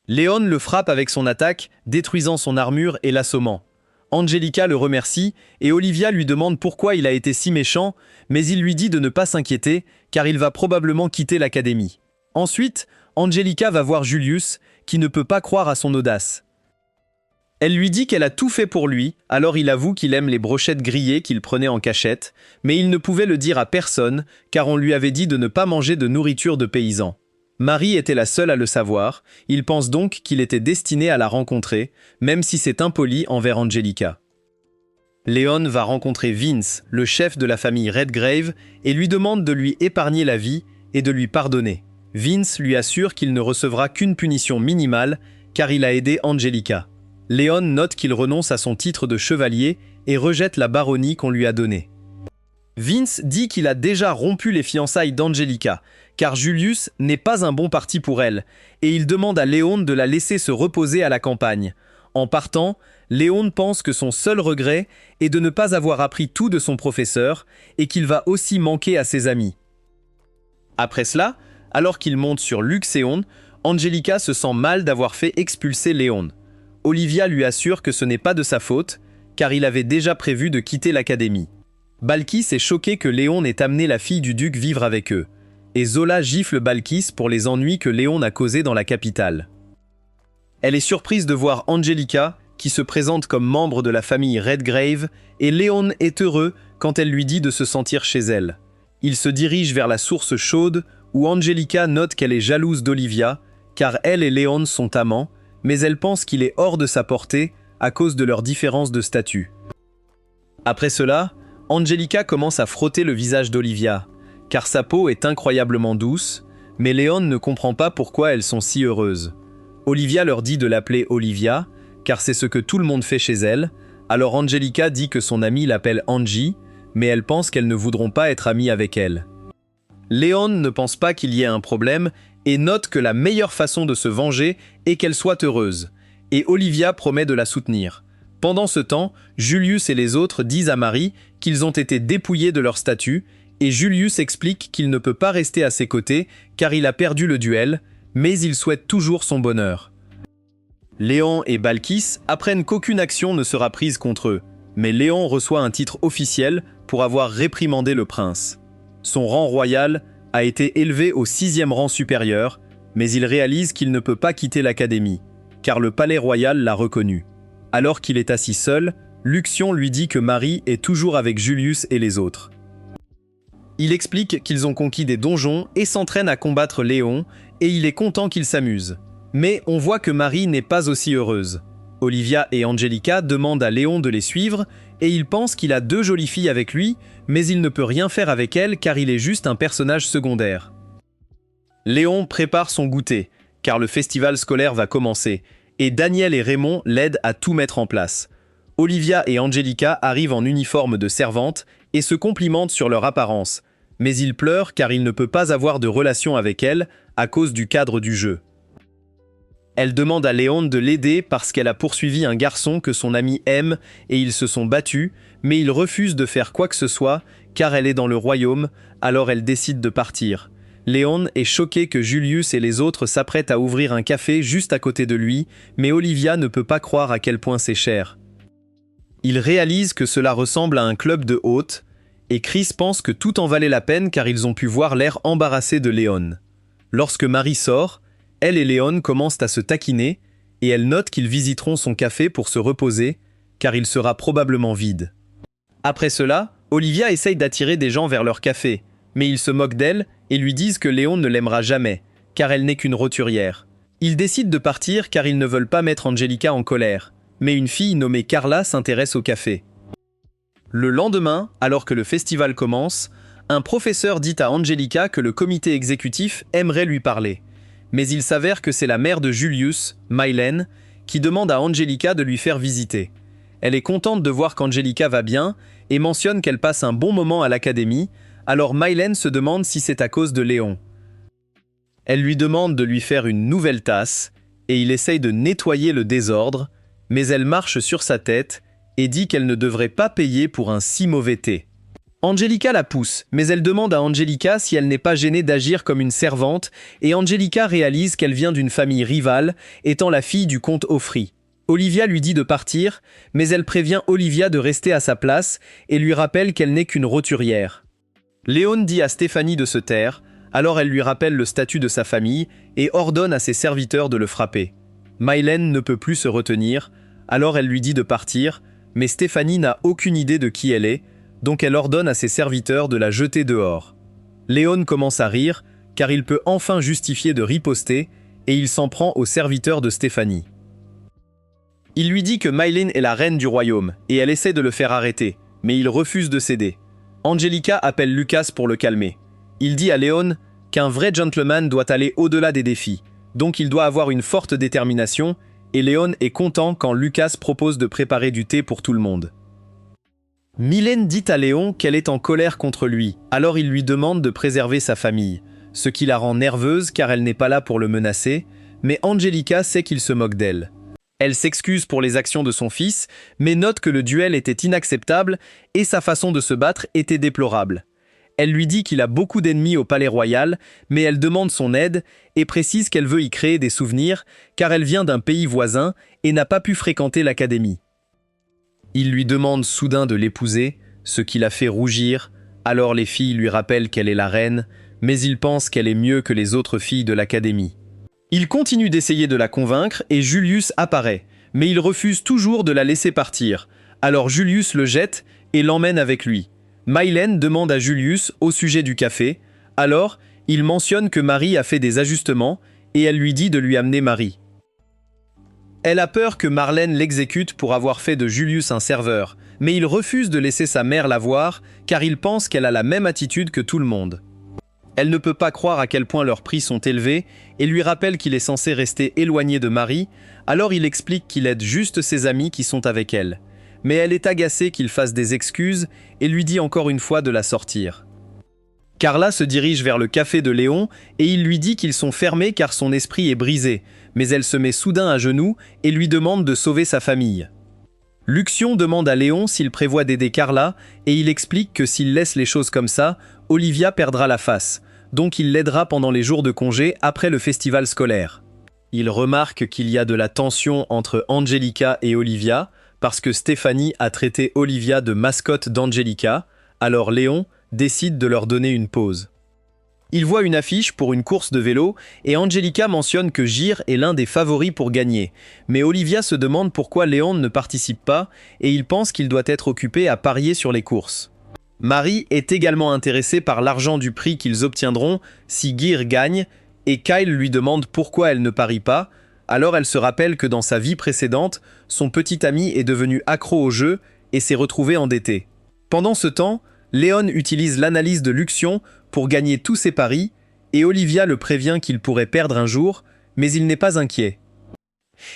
Léon le frappe avec son attaque, détruisant son armure et l'assommant. Angelica le remercie et Olivia lui demande pourquoi il a été si méchant, mais il lui dit de ne pas s'inquiéter car il va probablement quitter l'académie. Ensuite, Angelica va voir Julius qui ne peut pas croire à son audace. Elle lui dit qu'elle a tout fait pour lui, alors il avoue qu'il aime les brochettes grillées qu'il prenait en cachette, mais il ne pouvait le dire à personne, car on lui avait dit de ne pas manger de nourriture de paysans. Marie était la seule à le savoir, il pense donc qu'il était destiné à la rencontrer, même si c'est impoli envers Angelica. Léon va rencontrer Vince, le chef de la famille Redgrave, et lui demande de lui épargner la vie et de lui pardonner. Vince lui assure qu'il ne recevra qu'une punition minimale, car il a aidé Angelica. Léon note qu'il renonce à son titre de chevalier et rejette la baronnie qu'on lui a donnée. Vince dit qu'il a déjà rompu les fiançailles d'Angelica, car Julius n'est pas un bon parti pour elle, et il demande à Léon de la laisser se reposer à la campagne. En partant, Léon pense que son seul regret est de ne pas avoir appris tout de son professeur, et qu'il va aussi manquer à ses amis. Après cela, alors qu'il monte sur Luxéon, Angelica se sent mal d'avoir fait expulser Léon. Olivia lui assure que ce n'est pas de sa faute, car il avait déjà prévu de quitter l'académie. Balkis est choqué que Léon ait amené la fille du duc vivre avec eux, et Zola gifle Balkis pour les ennuis que Léon a causés dans la capitale. Elle est surprise de voir Angelica, qui se présente comme membre de la famille Redgrave, et Léon est heureux quand elle lui dit de se sentir chez elle. Il se dirige vers la source chaude, où Angelica note qu'elle est jalouse d'Olivia, car elle et Léon sont amants, mais elle pense qu'il est hors de sa portée à cause de leur différence de statut. Après cela, Angelica commence à frotter le visage d'Olivia, car sa peau est incroyablement douce, mais Léon ne comprend pas pourquoi elles sont si heureuses. Olivia leur dit de l'appeler Olivia, car c'est ce que tout le monde fait chez elle, alors Angelica dit que son amie l'appelle Angie, mais elle pense qu'elles ne voudront pas être amies avec elle. Léon ne pense pas qu'il y ait un problème et note que la meilleure façon de se venger est qu'elle soit heureuse, et Olivia promet de la soutenir. Pendant ce temps, Julius et les autres disent à Marie qu'ils ont été dépouillés de leur statut, et Julius explique qu'il ne peut pas rester à ses côtés car il a perdu le duel, mais il souhaite toujours son bonheur. Léon et Balkis apprennent qu'aucune action ne sera prise contre eux, mais Léon reçoit un titre officiel pour avoir réprimandé le prince. Son rang royal a été élevé au 6e rang supérieur, mais il réalise qu'il ne peut pas quitter l'académie, car le palais royal l'a reconnu. Alors qu'il est assis seul, Luxion lui dit que Marie est toujours avec Julius et les autres. Il explique qu'ils ont conquis des donjons et s'entraînent à combattre Léon, et il est content qu'ils s'amusent. Mais on voit que Marie n'est pas aussi heureuse. Olivia et Angelica demandent à Léon de les suivre, et il pense qu'il a 2 jolies filles avec lui, mais il ne peut rien faire avec elles car il est juste un personnage secondaire. Léon prépare son goûter, car le festival scolaire va commencer, et Daniel et Raymond l'aident à tout mettre en place. Olivia et Angelica arrivent en uniforme de servante et se complimentent sur leur apparence, mais il pleure car il ne peut pas avoir de relation avec elle à cause du cadre du jeu. Elle demande à Léon de l'aider parce qu'elle a poursuivi un garçon que son ami aime et ils se sont battus, mais il refuse de faire quoi que ce soit car elle est dans le royaume, alors elle décide de partir. Léon est choqué que Julius et les autres s'apprêtent à ouvrir un café juste à côté de lui, mais Olivia ne peut pas croire à quel point c'est cher. Il réalise que cela ressemble à un club de hôtes, et Chris pense que tout en valait la peine car ils ont pu voir l'air embarrassé de Léon. Lorsque Marie sort, elle et Léon commencent à se taquiner, et elle note qu'ils visiteront son café pour se reposer, car il sera probablement vide. Après cela, Olivia essaye d'attirer des gens vers leur café, mais ils se moquent d'elle et lui disent que Léon ne l'aimera jamais, car elle n'est qu'une roturière. Ils décident de partir car ils ne veulent pas mettre Angelica en colère, mais une fille nommée Carla s'intéresse au café. Le lendemain, alors que le festival commence, un professeur dit à Angelica que le comité exécutif aimerait lui parler. Mais il s'avère que c'est la mère de Julius, Mylène, qui demande à Angelica de lui faire visiter. Elle est contente de voir qu'Angelica va bien et mentionne qu'elle passe un bon moment à l'académie, alors Mylène se demande si c'est à cause de Léon. Elle lui demande de lui faire une nouvelle tasse et il essaye de nettoyer le désordre, mais elle marche sur sa tête et dit qu'elle ne devrait pas payer pour un si mauvais thé. Angelica la pousse, mais elle demande à Angelica si elle n'est pas gênée d'agir comme une servante, et Angelica réalise qu'elle vient d'une famille rivale, étant la fille du comte Offry. Olivia lui dit de partir, mais elle prévient Olivia de rester à sa place et lui rappelle qu'elle n'est qu'une roturière. Léon dit à Stéphanie de se taire, alors elle lui rappelle le statut de sa famille et ordonne à ses serviteurs de le frapper. Mylène ne peut plus se retenir, alors elle lui dit de partir, mais Stéphanie n'a aucune idée de qui elle est, donc elle ordonne à ses serviteurs de la jeter dehors. Léon commence à rire, car il peut enfin justifier de riposter, et il s'en prend au serviteur de Stéphanie. Il lui dit que Mylène est la reine du royaume, et elle essaie de le faire arrêter, mais il refuse de céder. Angelica appelle Lucas pour le calmer. Il dit à Léon qu'un vrai gentleman doit aller au-delà des défis, donc il doit avoir une forte détermination, et Léon est content quand Lucas propose de préparer du thé pour tout le monde. Mylène dit à Léon qu'elle est en colère contre lui, alors il lui demande de préserver sa famille, ce qui la rend nerveuse car elle n'est pas là pour le menacer, mais Angelica sait qu'il se moque d'elle. Elle s'excuse pour les actions de son fils, mais note que le duel était inacceptable et sa façon de se battre était déplorable. Elle lui dit qu'il a beaucoup d'ennemis au palais royal, mais elle demande son aide et précise qu'elle veut y créer des souvenirs car elle vient d'un pays voisin et n'a pas pu fréquenter l'académie. Il lui demande soudain de l'épouser, ce qui la fait rougir, alors les filles lui rappellent qu'elle est la reine, mais il pense qu'elle est mieux que les autres filles de l'académie. Il continue d'essayer de la convaincre et Julius apparaît, mais il refuse toujours de la laisser partir. Alors Julius le jette et l'emmène avec lui. Mylène demande à Julius au sujet du café, alors il mentionne que Marie a fait des ajustements et elle lui dit de lui amener Marie. Elle a peur que Marlène l'exécute pour avoir fait de Julius un serveur, mais il refuse de laisser sa mère la voir car il pense qu'elle a la même attitude que tout le monde. Elle ne peut pas croire à quel point leurs prix sont élevés et lui rappelle qu'il est censé rester éloigné de Marie, alors il explique qu'il aide juste ses amis qui sont avec elle. Mais elle est agacée qu'il fasse des excuses et lui dit encore une fois de la sortir. Carla se dirige vers le café de Léon et il lui dit qu'ils sont fermés car son esprit est brisé, mais elle se met soudain à genoux et lui demande de sauver sa famille. Luxion demande à Léon s'il prévoit d'aider Carla et il explique que s'il laisse les choses comme ça, Olivia perdra la face, donc il l'aidera pendant les jours de congé après le festival scolaire. Il remarque qu'il y a de la tension entre Angelica et Olivia, parce que Stéphanie a traité Olivia de mascotte d'Angelica, alors Léon décide de leur donner une pause. Il voit une affiche pour une course de vélo et Angelica mentionne que Gir est l'un des favoris pour gagner, mais Olivia se demande pourquoi Léon ne participe pas et il pense qu'il doit être occupé à parier sur les courses. Marie est également intéressée par l'argent du prix qu'ils obtiendront si Gir gagne et Kyle lui demande pourquoi elle ne parie pas, alors elle se rappelle que dans sa vie précédente, son petit ami est devenu accro au jeu et s'est retrouvé endetté. Pendant ce temps, Léon utilise l'analyse de Luxion pour gagner tous ses paris et Olivia le prévient qu'il pourrait perdre un jour, mais il n'est pas inquiet.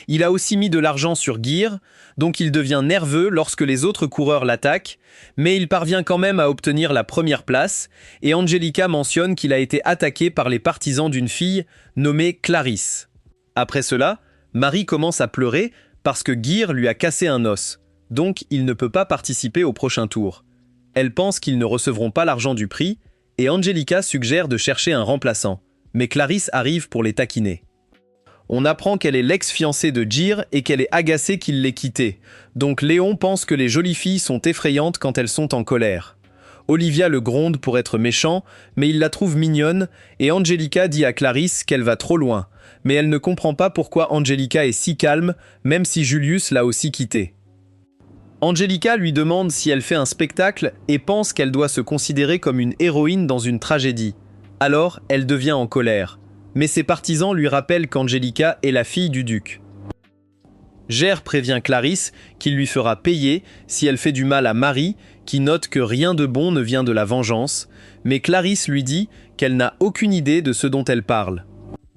Il a aussi mis de l'argent sur Gir, donc il devient nerveux lorsque les autres coureurs l'attaquent, mais il parvient quand même à obtenir la première place et Angelica mentionne qu'il a été attaqué par les partisans d'une fille nommée Clarisse. Après cela, Marie commence à pleurer parce que Gir lui a cassé un os, donc il ne peut pas participer au prochain tour. Elle pense qu'ils ne recevront pas l'argent du prix et Angelica suggère de chercher un remplaçant, mais Clarisse arrive pour les taquiner. On apprend qu'elle est l'ex-fiancée de Gir et qu'elle est agacée qu'il l'ait quittée, donc Léon pense que les jolies filles sont effrayantes quand elles sont en colère. Olivia le gronde pour être méchant, mais il la trouve mignonne et Angelica dit à Clarisse qu'elle va trop loin, mais elle ne comprend pas pourquoi Angelica est si calme, même si Julius l'a aussi quittée. Angelica lui demande si elle fait un spectacle et pense qu'elle doit se considérer comme une héroïne dans une tragédie. Alors, elle devient en colère. Mais ses partisans lui rappellent qu'Angelica est la fille du duc. Gère prévient Clarisse qu'il lui fera payer si elle fait du mal à Marie, qui note que rien de bon ne vient de la vengeance, mais Clarisse lui dit qu'elle n'a aucune idée de ce dont elle parle.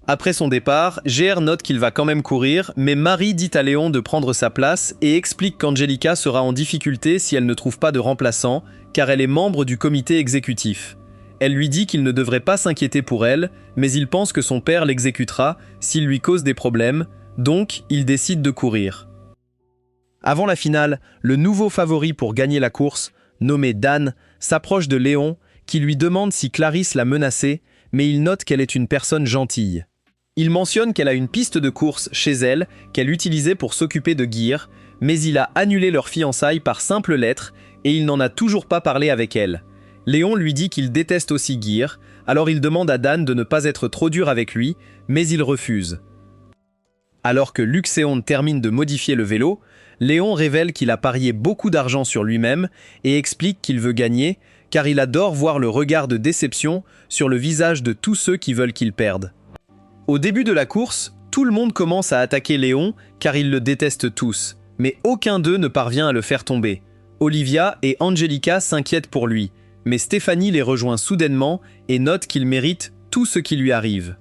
Après son départ, Gère note qu'il va quand même courir, mais Marie dit à Léon de prendre sa place et explique qu'Angelica sera en difficulté si elle ne trouve pas de remplaçant, car elle est membre du comité exécutif. Elle lui dit qu'il ne devrait pas s'inquiéter pour elle, mais il pense que son père l'exécutera s'il lui cause des problèmes, donc il décide de courir. Avant la finale, le nouveau favori pour gagner la course, nommé Dan, s'approche de Léon, qui lui demande si Clarisse l'a menacé, mais il note qu'elle est une personne gentille. Il mentionne qu'elle a une piste de course chez elle qu'elle utilisait pour s'occuper de Gir, mais il a annulé leur fiançailles par simple lettre et il n'en a toujours pas parlé avec elle. Léon lui dit qu'il déteste aussi Gir, alors il demande à Dan de ne pas être trop dur avec lui, mais il refuse. Alors que Luxéon termine de modifier le vélo, Léon révèle qu'il a parié beaucoup d'argent sur lui-même et explique qu'il veut gagner, car il adore voir le regard de déception sur le visage de tous ceux qui veulent qu'il perde. Au début de la course, tout le monde commence à attaquer Léon car ils le détestent tous, mais aucun d'eux ne parvient à le faire tomber. Olivia et Angelica s'inquiètent pour lui, mais Stéphanie les rejoint soudainement et note qu'il mérite tout ce qui lui arrive.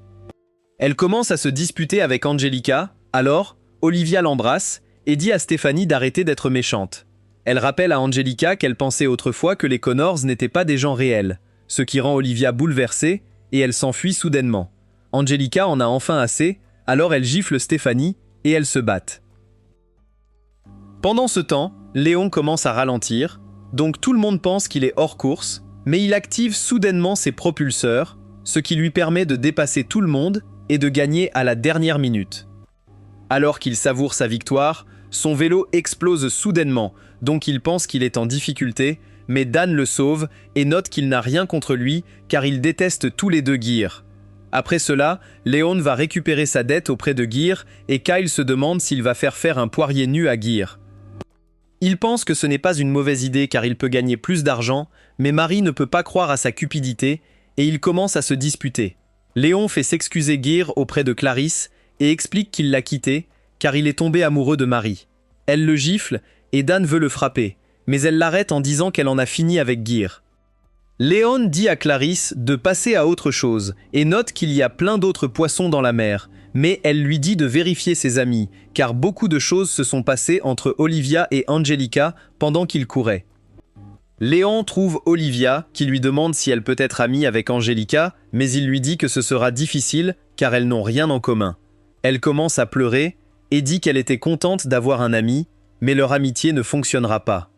Elle commence à se disputer avec Angelica, alors Olivia l'embrasse et dit à Stéphanie d'arrêter d'être méchante. Elle rappelle à Angelica qu'elle pensait autrefois que les Connors n'étaient pas des gens réels, ce qui rend Olivia bouleversée et elle s'enfuit soudainement. Angelica en a enfin assez, alors elle gifle Stéphanie et elles se battent. Pendant ce temps, Léon commence à ralentir, donc tout le monde pense qu'il est hors course, mais il active soudainement ses propulseurs, ce qui lui permet de dépasser tout le monde et de gagner à la dernière minute. Alors qu'il savoure sa victoire, son vélo explose soudainement, donc il pense qu'il est en difficulté, mais Dan le sauve et note qu'il n'a rien contre lui car ils détestent tous les deux Gear. Après cela, Léon va récupérer sa dette auprès de Gear et Kyle se demande s'il va faire un poirier nu à Gear. Il pense que ce n'est pas une mauvaise idée car il peut gagner plus d'argent, mais Marie ne peut pas croire à sa cupidité et ils commencent à se disputer. Léon fait s'excuser Gear auprès de Clarisse et explique qu'il l'a quittée car il est tombé amoureux de Marie. Elle le gifle et Dan veut le frapper, mais elle l'arrête en disant qu'elle en a fini avec Gear. Léon dit à Clarisse de passer à autre chose et note qu'il y a plein d'autres poissons dans la mer, mais elle lui dit de vérifier ses amis, car beaucoup de choses se sont passées entre Olivia et Angelica pendant qu'ils couraient. Léon trouve Olivia, qui lui demande si elle peut être amie avec Angelica, mais il lui dit que ce sera difficile car elles n'ont rien en commun. Elle commence à pleurer et dit qu'elle était contente d'avoir un ami, mais leur amitié ne fonctionnera pas.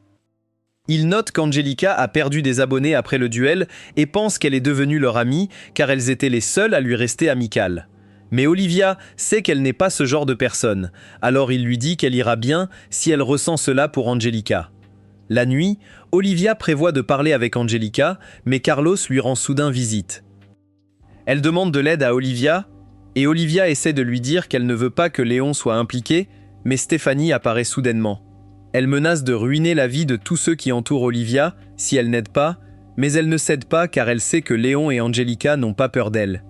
Il note qu'Angelica a perdu des abonnés après le duel et pense qu'elle est devenue leur amie car elles étaient les seules à lui rester amicales. Mais Olivia sait qu'elle n'est pas ce genre de personne, alors il lui dit qu'elle ira bien si elle ressent cela pour Angelica. La nuit, Olivia prévoit de parler avec Angelica, mais Carlos lui rend soudain visite. Elle demande de l'aide à Olivia, et Olivia essaie de lui dire qu'elle ne veut pas que Léon soit impliqué, mais Stéphanie apparaît soudainement. Elle menace de ruiner la vie de tous ceux qui entourent Olivia si elle n'aide pas, mais elle ne cède pas car elle sait que Léon et Angelica n'ont pas peur d'elle.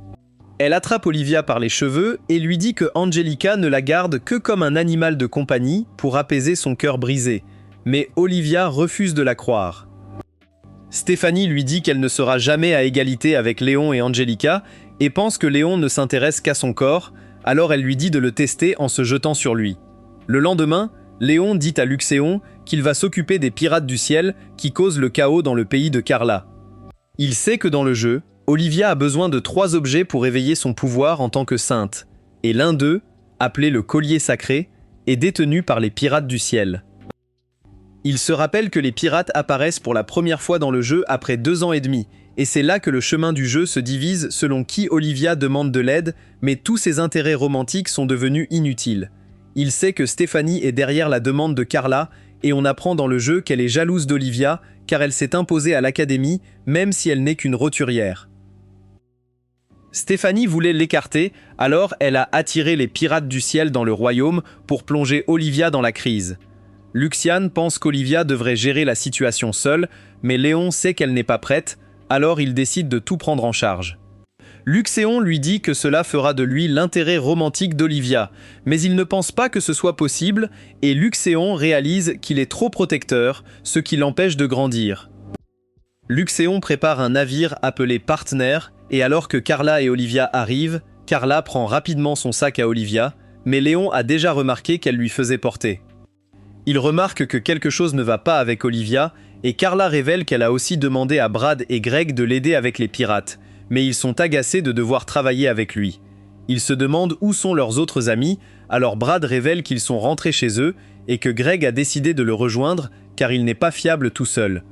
Elle attrape Olivia par les cheveux et lui dit que Angelica ne la garde que comme un animal de compagnie pour apaiser son cœur brisé, mais Olivia refuse de la croire. Stéphanie lui dit qu'elle ne sera jamais à égalité avec Léon et Angelica et pense que Léon ne s'intéresse qu'à son corps, alors elle lui dit de le tester en se jetant sur lui. Le lendemain, Léon dit à Luxéon qu'il va s'occuper des pirates du ciel qui causent le chaos dans le pays de Carla. Il sait que dans le jeu, Olivia a besoin de 3 objets pour éveiller son pouvoir en tant que sainte, et l'un d'eux, appelé le collier sacré, est détenu par les pirates du ciel. Il se rappelle que les pirates apparaissent pour la première fois dans le jeu après 2 ans et demi, et c'est là que le chemin du jeu se divise selon qui Olivia demande de l'aide, mais tous ses intérêts romantiques sont devenus inutiles. Il sait que Stéphanie est derrière la demande de Carla et on apprend dans le jeu qu'elle est jalouse d'Olivia car elle s'est imposée à l'académie même si elle n'est qu'une roturière. Stéphanie voulait l'écarter, alors elle a attiré les pirates du ciel dans le royaume pour plonger Olivia dans la crise. Luxian pense qu'Olivia devrait gérer la situation seule, mais Léon sait qu'elle n'est pas prête, alors il décide de tout prendre en charge. Luxéon lui dit que cela fera de lui l'intérêt romantique d'Olivia, mais il ne pense pas que ce soit possible et Luxéon réalise qu'il est trop protecteur, ce qui l'empêche de grandir. Luxéon prépare un navire appelé Partner et alors que Carla et Olivia arrivent, Carla prend rapidement son sac à Olivia, mais Léon a déjà remarqué qu'elle lui faisait porter. Il remarque que quelque chose ne va pas avec Olivia et Carla révèle qu'elle a aussi demandé à Brad et Greg de l'aider avec les pirates. Mais ils sont agacés de devoir travailler avec lui. Ils se demandent où sont leurs autres amis, alors Brad révèle qu'ils sont rentrés chez eux et que Greg a décidé de le rejoindre car il n'est pas fiable tout seul.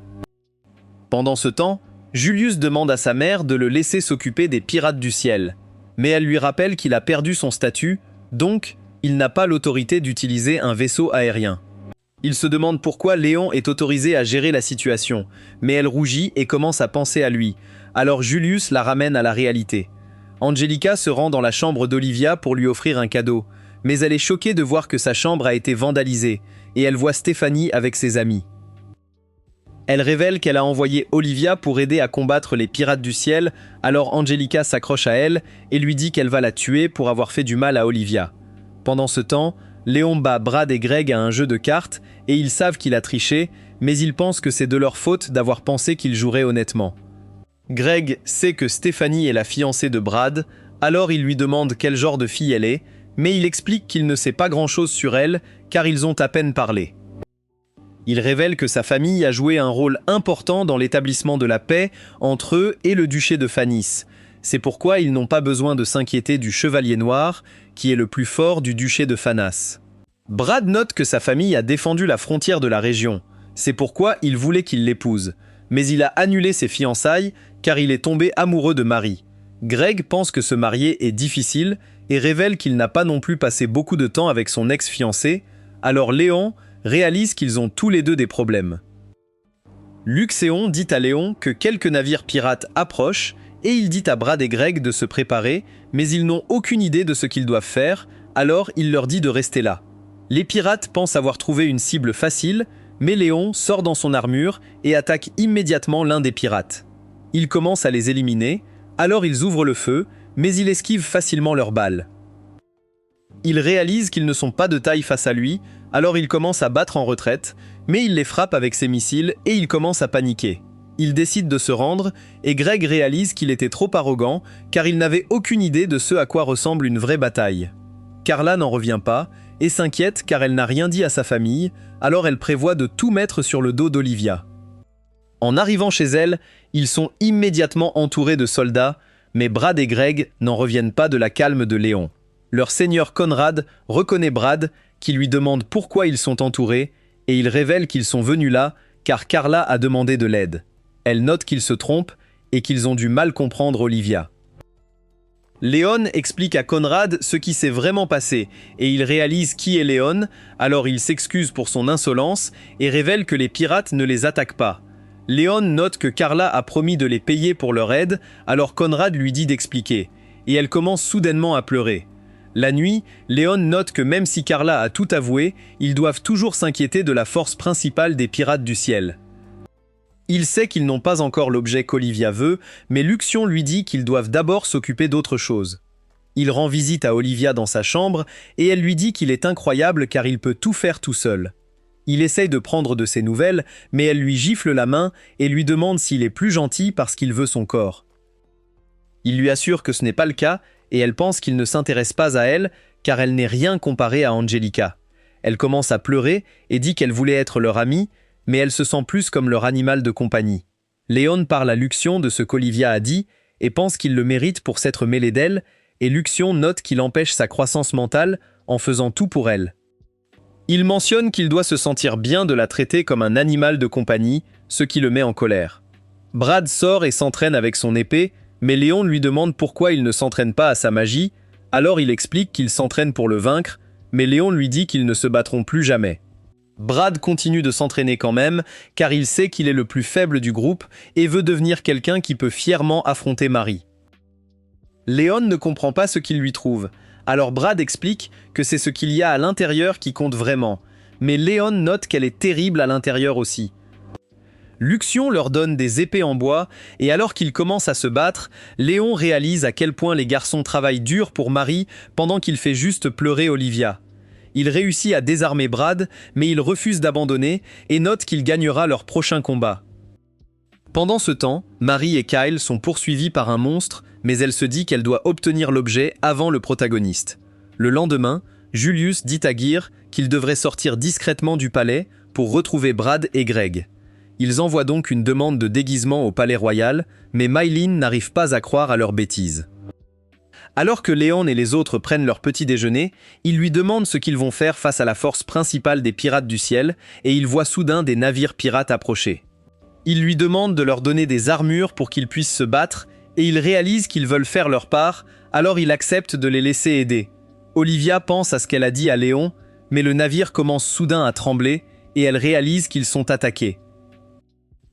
Pendant ce temps, Julius demande à sa mère de le laisser s'occuper des pirates du ciel. Mais elle lui rappelle qu'il a perdu son statut, donc il n'a pas l'autorité d'utiliser un vaisseau aérien. Il se demande pourquoi Léon est autorisé à gérer la situation, mais elle rougit et commence à penser à lui. Alors Julius la ramène à la réalité. Angelica se rend dans la chambre d'Olivia pour lui offrir un cadeau, mais elle est choquée de voir que sa chambre a été vandalisée, et elle voit Stéphanie avec ses amis. Elle révèle qu'elle a envoyé Olivia pour aider à combattre les pirates du ciel, alors Angelica s'accroche à elle et lui dit qu'elle va la tuer pour avoir fait du mal à Olivia. Pendant ce temps, Léon bat Brad et Greg à un jeu de cartes et ils savent qu'il a triché, mais ils pensent que c'est de leur faute d'avoir pensé qu'il jouerait honnêtement. Greg sait que Stephanie est la fiancée de Brad, alors il lui demande quel genre de fille elle est, mais il explique qu'il ne sait pas grand-chose sur elle car ils ont à peine parlé. Il révèle que sa famille a joué un rôle important dans l'établissement de la paix entre eux et le duché de Phanis. C'est pourquoi ils n'ont pas besoin de s'inquiéter du Chevalier Noir, qui est le plus fort du duché de Phanas. Brad note que sa famille a défendu la frontière de la région. C'est pourquoi il voulait qu'il l'épouse. Mais il a annulé ses fiançailles car il est tombé amoureux de Marie. Greg pense que se marier est difficile et révèle qu'il n'a pas non plus passé beaucoup de temps avec son ex-fiancé, alors Léon réalise qu'ils ont tous les deux des problèmes. Luxéon dit à Léon que quelques navires pirates approchent et il dit à Brad et Greg de se préparer, mais ils n'ont aucune idée de ce qu'ils doivent faire, alors il leur dit de rester là. Les pirates pensent avoir trouvé une cible facile, mais Léon sort dans son armure et attaque immédiatement l'un des pirates. Il commence à les éliminer, alors ils ouvrent le feu, mais il esquive facilement leurs balles. Il réalise qu'ils ne sont pas de taille face à lui, alors il commence à battre en retraite, mais il les frappe avec ses missiles et il commence à paniquer. Il décide de se rendre et Greg réalise qu'il était trop arrogant car il n'avait aucune idée de ce à quoi ressemble une vraie bataille. Carla n'en revient pas et s'inquiète car elle n'a rien dit à sa famille, alors elle prévoit de tout mettre sur le dos d'Olivia. En arrivant chez elle, ils sont immédiatement entourés de soldats, mais Brad et Greg n'en reviennent pas de la calme de Léon. Leur seigneur Conrad reconnaît Brad, qui lui demande pourquoi ils sont entourés, et il révèle qu'ils sont venus là car Carla a demandé de l'aide. Elle note qu'ils se trompent et qu'ils ont dû mal comprendre Olivia. Léon explique à Conrad ce qui s'est vraiment passé et il réalise qui est Léon, alors il s'excuse pour son insolence et révèle que les pirates ne les attaquent pas. Léon note que Carla a promis de les payer pour leur aide, alors Conrad lui dit d'expliquer, et elle commence soudainement à pleurer. La nuit, Léon note que même si Carla a tout avoué, ils doivent toujours s'inquiéter de la force principale des pirates du ciel. Il sait qu'ils n'ont pas encore l'objet qu'Olivia veut, mais Luxion lui dit qu'ils doivent d'abord s'occuper d'autre chose. Il rend visite à Olivia dans sa chambre et elle lui dit qu'il est incroyable car il peut tout faire tout seul. Il essaye de prendre de ses nouvelles, mais elle lui gifle la main et lui demande s'il est plus gentil parce qu'il veut son corps. Il lui assure que ce n'est pas le cas et elle pense qu'il ne s'intéresse pas à elle car elle n'est rien comparée à Angelica. Elle commence à pleurer et dit qu'elle voulait être leur amie, mais elle se sent plus comme leur animal de compagnie. Léon parle à Luxion de ce qu'Olivia a dit et pense qu'il le mérite pour s'être mêlé d'elle, et Luxion note qu'il empêche sa croissance mentale en faisant tout pour elle. Il mentionne qu'il doit se sentir bien de la traiter comme un animal de compagnie, ce qui le met en colère. Brad sort et s'entraîne avec son épée, mais Léon lui demande pourquoi il ne s'entraîne pas à sa magie, alors il explique qu'il s'entraîne pour le vaincre, mais Léon lui dit qu'ils ne se battront plus jamais. Brad continue de s'entraîner quand même, car il sait qu'il est le plus faible du groupe et veut devenir quelqu'un qui peut fièrement affronter Marie. Léon ne comprend pas ce qu'il lui trouve, alors Brad explique que c'est ce qu'il y a à l'intérieur qui compte vraiment, mais Léon note qu'elle est terrible à l'intérieur aussi. Luxion leur donne des épées en bois, et alors qu'ils commencent à se battre, Léon réalise à quel point les garçons travaillent dur pour Marie pendant qu'il fait juste pleurer Olivia. Il réussit à désarmer Brad, mais il refuse d'abandonner et note qu'il gagnera leur prochain combat. Pendant ce temps, Marie et Kyle sont poursuivis par un monstre, mais elle se dit qu'elle doit obtenir l'objet avant le protagoniste. Le lendemain, Julius dit à Gear qu'il devrait sortir discrètement du palais pour retrouver Brad et Greg. Ils envoient donc une demande de déguisement au palais royal, mais Mylene n'arrive pas à croire à leurs bêtises. Alors que Léon et les autres prennent leur petit déjeuner, ils lui demandent ce qu'ils vont faire face à la force principale des pirates du ciel, et ils voient soudain des navires pirates approcher. Ils lui demandent de leur donner des armures pour qu'ils puissent se battre, et ils réalisent qu'ils veulent faire leur part, alors il accepte de les laisser aider. Olivia pense à ce qu'elle a dit à Léon, mais le navire commence soudain à trembler, et elle réalise qu'ils sont attaqués.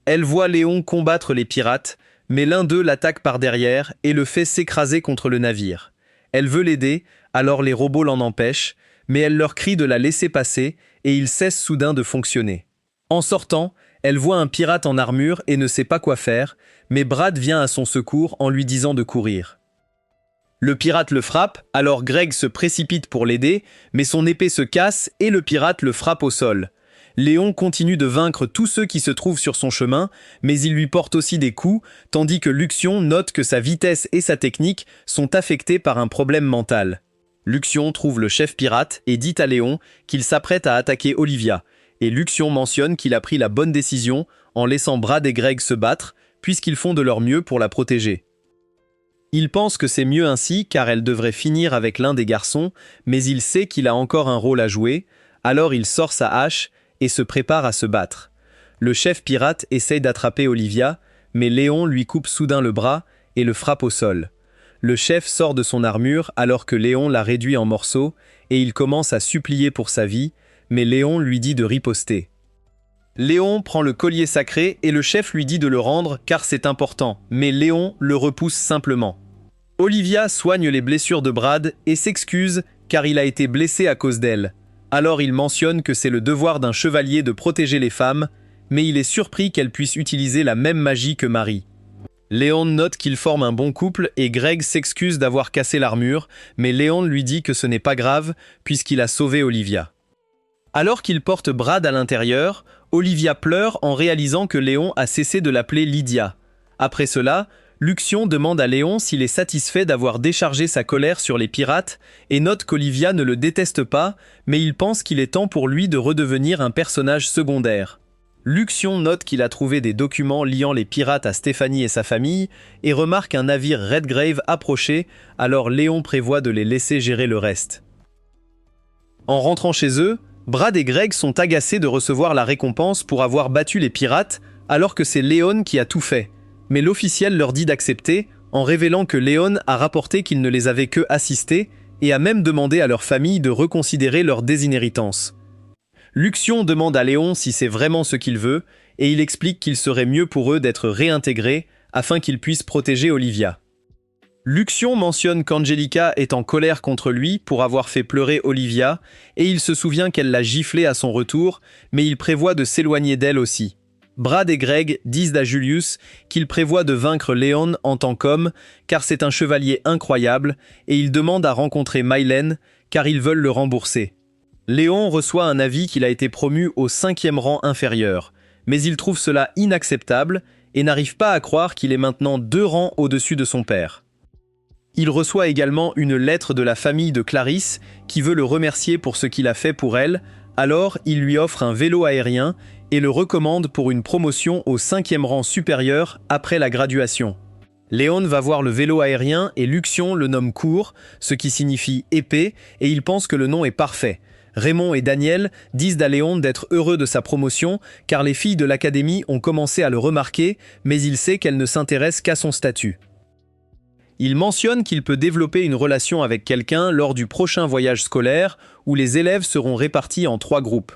Elle voit Léon combattre les pirates, mais l'un d'eux l'attaque par derrière et le fait s'écraser contre le navire. Elle veut l'aider, alors les robots l'en empêchent, mais elle leur crie de la laisser passer et ils cessent soudain de fonctionner. En sortant, elle voit un pirate en armure et ne sait pas quoi faire, mais Brad vient à son secours en lui disant de courir. Le pirate le frappe, alors Greg se précipite pour l'aider, mais son épée se casse et le pirate le frappe au sol. Léon continue de vaincre tous ceux qui se trouvent sur son chemin, mais il lui porte aussi des coups, tandis que Luxion note que sa vitesse et sa technique sont affectées par un problème mental. Luxion trouve le chef pirate et dit à Léon qu'il s'apprête à attaquer Olivia, et Luxion mentionne qu'il a pris la bonne décision en laissant Brad et Greg se battre, puisqu'ils font de leur mieux pour la protéger. Il pense que c'est mieux ainsi car elle devrait finir avec l'un des garçons, mais il sait qu'il a encore un rôle à jouer, alors il sort sa hache et se prépare à se battre. Le chef pirate essaye d'attraper Olivia, mais Léon lui coupe soudain le bras et le frappe au sol. Le chef sort de son armure alors que Léon la réduit en morceaux et il commence à supplier pour sa vie, mais Léon lui dit de riposter. Léon prend le collier sacré et le chef lui dit de le rendre car c'est important, mais Léon le repousse simplement. Olivia soigne les blessures de Brad et s'excuse car il a été blessé à cause d'elle. Alors il mentionne que c'est le devoir d'un chevalier de protéger les femmes, mais il est surpris qu'elle puisse utiliser la même magie que Marie. Léon note qu'ils forment un bon couple et Greg s'excuse d'avoir cassé l'armure, mais Léon lui dit que ce n'est pas grave puisqu'il a sauvé Olivia. Alors qu'il porte Brad à l'intérieur, Olivia pleure en réalisant que Léon a cessé de l'appeler Lydia. Après cela, Luxion demande à Léon s'il est satisfait d'avoir déchargé sa colère sur les pirates et note qu'Olivia ne le déteste pas, mais il pense qu'il est temps pour lui de redevenir un personnage secondaire. Luxion note qu'il a trouvé des documents liant les pirates à Stéphanie et sa famille et remarque un navire Redgrave approcher, alors Léon prévoit de les laisser gérer le reste. En rentrant chez eux, Brad et Greg sont agacés de recevoir la récompense pour avoir battu les pirates, alors que c'est Léon qui a tout fait. Mais l'officiel leur dit d'accepter, en révélant que Léon a rapporté qu'il ne les avait que assistés et a même demandé à leur famille de reconsidérer leur désinhéritance. Luxion demande à Léon si c'est vraiment ce qu'il veut, et il explique qu'il serait mieux pour eux d'être réintégrés afin qu'ils puissent protéger Olivia. Luxion mentionne qu'Angelica est en colère contre lui pour avoir fait pleurer Olivia, et il se souvient qu'elle l'a giflé à son retour, mais il prévoit de s'éloigner d'elle aussi. Brad et Greg disent à Julius qu'il prévoit de vaincre Léon en tant qu'homme, car c'est un chevalier incroyable, et ils demandent à rencontrer Mylène, car ils veulent le rembourser. Léon reçoit un avis qu'il a été promu au 5e rang inférieur, mais il trouve cela inacceptable et n'arrive pas à croire qu'il est maintenant 2 rangs au-dessus de son père. Il reçoit également une lettre de la famille de Clarisse qui veut le remercier pour ce qu'il a fait pour elle, alors il lui offre un vélo aérien et le recommande pour une promotion au 5e rang supérieur après la graduation. Léon va voir le vélo aérien et Luxion le nomme court, ce qui signifie épée, et il pense que le nom est parfait. Raymond et Daniel disent à Léon d'être heureux de sa promotion car les filles de l'académie ont commencé à le remarquer, mais il sait qu'elle ne s'intéresse qu'à son statut. Il mentionne qu'il peut développer une relation avec quelqu'un lors du prochain voyage scolaire où les élèves seront répartis en 3 groupes.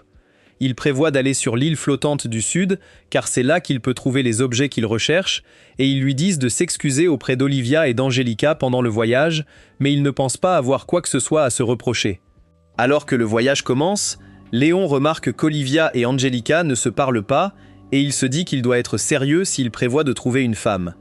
Il prévoit d'aller sur l'île flottante du Sud, car c'est là qu'il peut trouver les objets qu'il recherche, et ils lui disent de s'excuser auprès d'Olivia et d'Angelica pendant le voyage, mais il ne pense pas avoir quoi que ce soit à se reprocher. Alors que le voyage commence, Léon remarque qu'Olivia et Angelica ne se parlent pas, et il se dit qu'il doit être sérieux s'il prévoit de trouver une femme.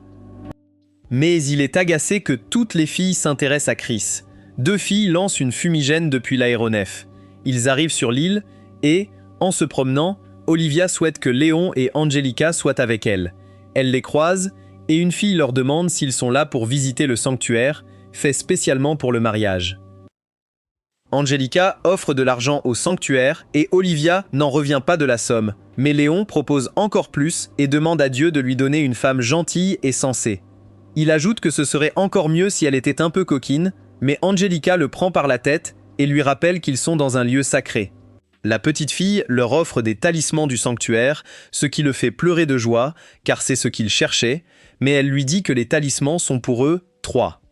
Mais il est agacé que toutes les filles s'intéressent à Chris. 2 filles lancent une fumigène depuis l'aéronef. Ils arrivent sur l'île et, en se promenant, Olivia souhaite que Léon et Angelica soient avec elle. Elle les croise et une fille leur demande s'ils sont là pour visiter le sanctuaire, fait spécialement pour le mariage. Angelica offre de l'argent au sanctuaire et Olivia n'en revient pas de la somme. Mais Léon propose encore plus et demande à Dieu de lui donner une femme gentille et sensée. Il ajoute que ce serait encore mieux si elle était un peu coquine, mais Angelica le prend par la tête et lui rappelle qu'ils sont dans un lieu sacré. La petite fille leur offre des talismans du sanctuaire, ce qui le fait pleurer de joie, car c'est ce qu'il cherchait, mais elle lui dit que les talismans sont pour eux 3.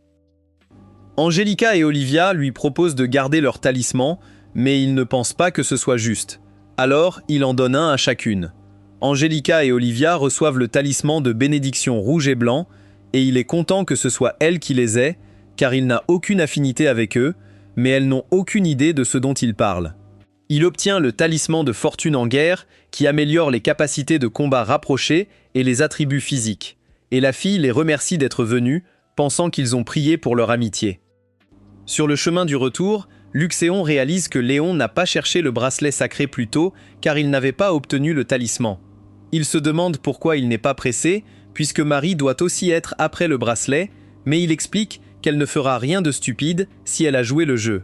Angelica et Olivia lui proposent de garder leurs talismans, mais ils ne pensent pas que ce soit juste. Alors, il en donne un à chacune. Angelica et Olivia reçoivent le talisman de bénédiction rouge et blanc, et il est content que ce soit elle qui les ait, car il n'a aucune affinité avec eux, mais elles n'ont aucune idée de ce dont il parle. Il obtient le talisman de fortune en guerre qui améliore les capacités de combat rapprochées et les attributs physiques. Et la fille les remercie d'être venus, pensant qu'ils ont prié pour leur amitié. Sur le chemin du retour, Luxéon réalise que Léon n'a pas cherché le bracelet sacré plus tôt car il n'avait pas obtenu le talisman. Il se demande pourquoi il n'est pas pressé, puisque Marie doit aussi être après le bracelet, mais il explique qu'elle ne fera rien de stupide si elle a joué le jeu.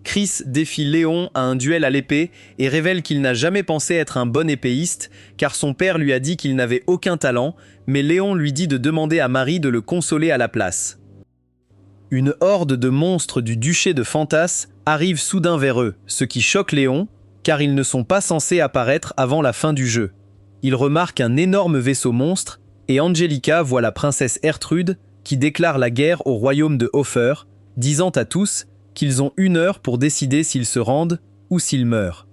Chris défie Léon à un duel à l'épée et révèle qu'il n'a jamais pensé être un bon épéiste, car son père lui a dit qu'il n'avait aucun talent, mais Léon lui dit de demander à Marie de le consoler à la place. Une horde de monstres du duché de Phantas arrive soudain vers eux, ce qui choque Léon, car ils ne sont pas censés apparaître avant la fin du jeu. Il remarque un énorme vaisseau monstre, et Angelica voit la princesse Ertrude qui déclare la guerre au royaume de Hofer, disant à tous qu'ils ont 1 heure pour décider s'ils se rendent ou s'ils meurent.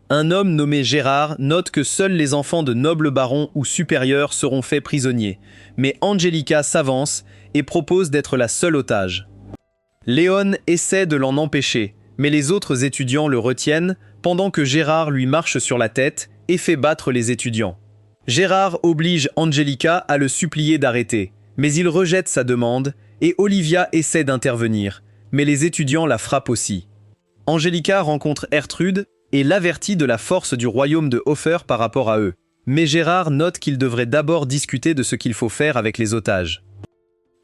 Un homme nommé Gérard note que seuls les enfants de nobles barons ou supérieurs seront faits prisonniers, mais Angelica s'avance et propose d'être la seule otage. Léon essaie de l'en empêcher, mais les autres étudiants le retiennent pendant que Gérard lui marche sur la tête et fait battre les étudiants. Gérard oblige Angelica à le supplier d'arrêter, mais il rejette sa demande et Olivia essaie d'intervenir, mais les étudiants la frappent aussi. Angelica rencontre Ertrude et l'avertit de la force du royaume de Hofer par rapport à eux, mais Gérard note qu'il devrait d'abord discuter de ce qu'il faut faire avec les otages.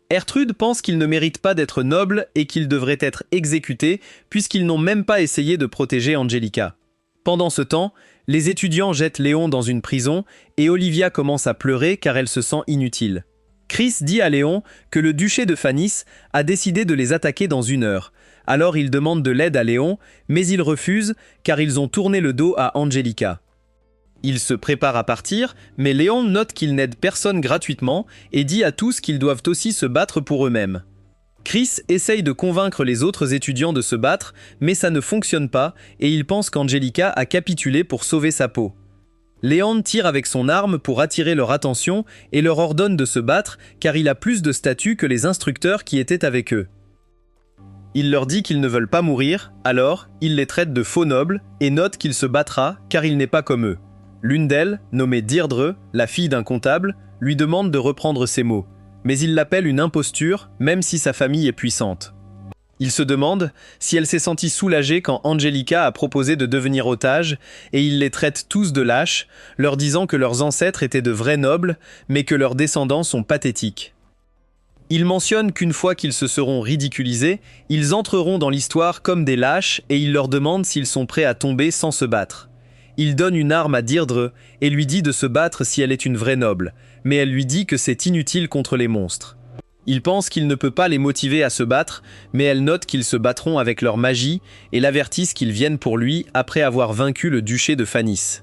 Ertrude pense qu'ils ne méritent pas d'être nobles et qu'ils devraient être exécutés puisqu'ils n'ont même pas essayé de protéger Angelica. Pendant ce temps, les étudiants jettent Léon dans une prison et Olivia commence à pleurer car elle se sent inutile. Chris dit à Léon que le duché de Phanis a décidé de les attaquer dans 1 heure. Alors il demande de l'aide à Léon, mais il refuse car ils ont tourné le dos à Angelica. Il se prépare à partir, mais Léon note qu'il n'aide personne gratuitement et dit à tous qu'ils doivent aussi se battre pour eux-mêmes. Chris essaye de convaincre les autres étudiants de se battre, mais ça ne fonctionne pas et il pense qu'Angelica a capitulé pour sauver sa peau. Léon tire avec son arme pour attirer leur attention et leur ordonne de se battre car il a plus de statut que les instructeurs qui étaient avec eux. Il leur dit qu'ils ne veulent pas mourir, alors il les traite de faux nobles et note qu'il se battra car il n'est pas comme eux. L'une d'elles, nommée Deirdre, la fille d'un comptable, lui demande de reprendre ses mots, mais il l'appelle une imposture même si sa famille est puissante. Il se demande si elle s'est sentie soulagée quand Angelica a proposé de devenir otage et il les traite tous de lâches, leur disant que leurs ancêtres étaient de vrais nobles, mais que leurs descendants sont pathétiques. Il mentionne qu'une fois qu'ils se seront ridiculisés, ils entreront dans l'histoire comme des lâches et il leur demande s'ils sont prêts à tomber sans se battre. Il donne une arme à Deirdre et lui dit de se battre si elle est une vraie noble, mais elle lui dit que c'est inutile contre les monstres. Il pense qu'il ne peut pas les motiver à se battre, mais elle note qu'ils se battront avec leur magie et l'avertissent qu'ils viennent pour lui après avoir vaincu le duché de Phanis.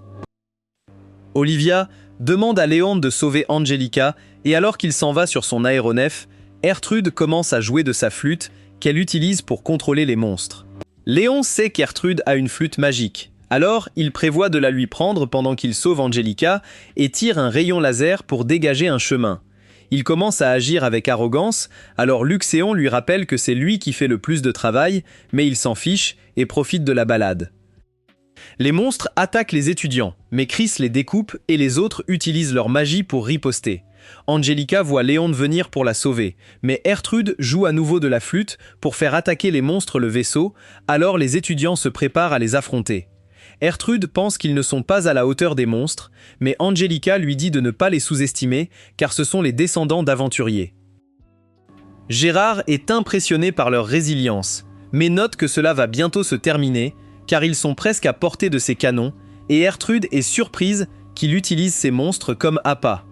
Olivia demande à Léon de sauver Angelica et alors qu'il s'en va sur son aéronef, Ertrude commence à jouer de sa flûte qu'elle utilise pour contrôler les monstres. Léon sait qu'Ertrude a une flûte magique. Alors, il prévoit de la lui prendre pendant qu'il sauve Angelica et tire un rayon laser pour dégager un chemin. Il commence à agir avec arrogance, alors Luxéon lui rappelle que c'est lui qui fait le plus de travail, mais il s'en fiche et profite de la balade. Les monstres attaquent les étudiants, mais Chris les découpe et les autres utilisent leur magie pour riposter. Angelica voit Léon venir pour la sauver, mais Ertrude joue à nouveau de la flûte pour faire attaquer les monstres le vaisseau, alors les étudiants se préparent à les affronter. Ertrude pense qu'ils ne sont pas à la hauteur des monstres, mais Angelica lui dit de ne pas les sous-estimer car ce sont les descendants d'aventuriers. Gérard est impressionné par leur résilience, mais note que cela va bientôt se terminer car ils sont presque à portée de ses canons et Ertrude est surprise qu'il utilise ces monstres comme appât.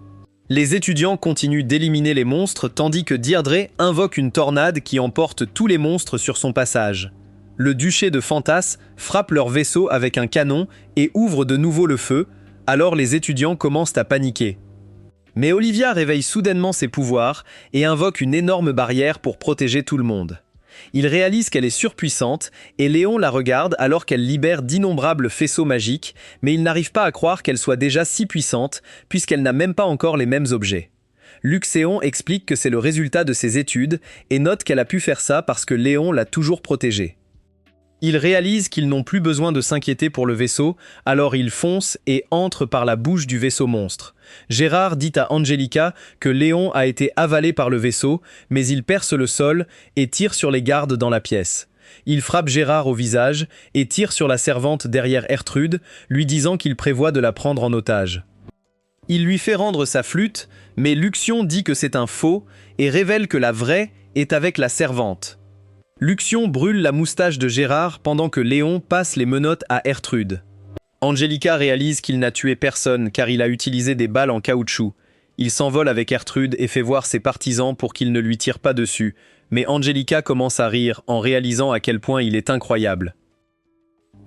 Les étudiants continuent d'éliminer les monstres tandis que Deirdre invoque une tornade qui emporte tous les monstres sur son passage. Le duché de Phantas frappe leur vaisseau avec un canon et ouvre de nouveau le feu, alors les étudiants commencent à paniquer. Mais Olivia réveille soudainement ses pouvoirs et invoque une énorme barrière pour protéger tout le monde. Il réalise qu'elle est surpuissante et Léon la regarde alors qu'elle libère d'innombrables faisceaux magiques, mais il n'arrive pas à croire qu'elle soit déjà si puissante puisqu'elle n'a même pas encore les mêmes objets. Luxéon explique que c'est le résultat de ses études et note qu'elle a pu faire ça parce que Léon l'a toujours protégée. Ils réalisent qu'ils n'ont plus besoin de s'inquiéter pour le vaisseau, alors ils foncent et entrent par la bouche du vaisseau monstre. Gérard dit à Angelica que Léon a été avalé par le vaisseau, mais il perce le sol et tire sur les gardes dans la pièce. Il frappe Gérard au visage et tire sur la servante derrière Ertrude, lui disant qu'il prévoit de la prendre en otage. Il lui fait rendre sa flûte, mais Luxion dit que c'est un faux et révèle que la vraie est avec la servante. Luxion brûle la moustache de Gérard pendant que Léon passe les menottes à Ertrude. Angelica réalise qu'il n'a tué personne car il a utilisé des balles en caoutchouc. Il s'envole avec Ertrude et fait voir ses partisans pour qu'ils ne lui tirent pas dessus, mais Angelica commence à rire en réalisant à quel point il est incroyable.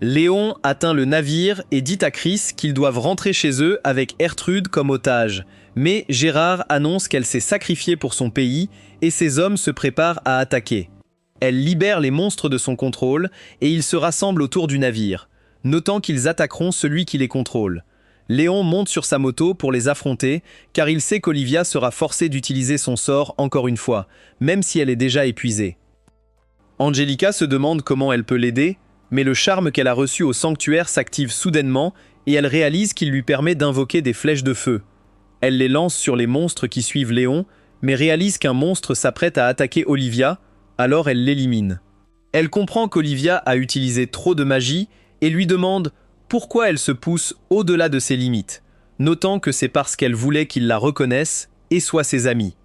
Léon atteint le navire et dit à Chris qu'ils doivent rentrer chez eux avec Ertrude comme otage, mais Gérard annonce qu'elle s'est sacrifiée pour son pays et ses hommes se préparent à attaquer. Elle libère les monstres de son contrôle et ils se rassemblent autour du navire, notant qu'ils attaqueront celui qui les contrôle. Léon monte sur sa moto pour les affronter, car il sait qu'Olivia sera forcée d'utiliser son sort encore une fois, même si elle est déjà épuisée. Angelica se demande comment elle peut l'aider, mais le charme qu'elle a reçu au sanctuaire s'active soudainement et elle réalise qu'il lui permet d'invoquer des flèches de feu. Elle les lance sur les monstres qui suivent Léon, mais réalise qu'un monstre s'apprête à attaquer Olivia, alors elle l'élimine. Elle comprend qu'Olivia a utilisé trop de magie et lui demande pourquoi elle se pousse au-delà de ses limites, notant que c'est parce qu'elle voulait qu'il la reconnaisse et soit ses amis.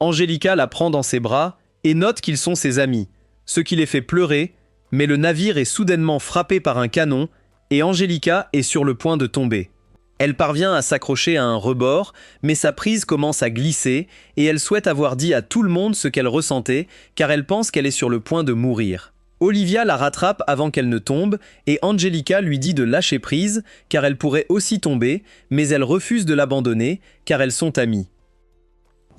Angelica la prend dans ses bras et note qu'ils sont ses amis, ce qui les fait pleurer, mais le navire est soudainement frappé par un canon et Angelica est sur le point de tomber. Elle parvient à s'accrocher à un rebord, mais sa prise commence à glisser et elle souhaite avoir dit à tout le monde ce qu'elle ressentait car elle pense qu'elle est sur le point de mourir. Olivia la rattrape avant qu'elle ne tombe et Angelica lui dit de lâcher prise car elle pourrait aussi tomber, mais elle refuse de l'abandonner car elles sont amies.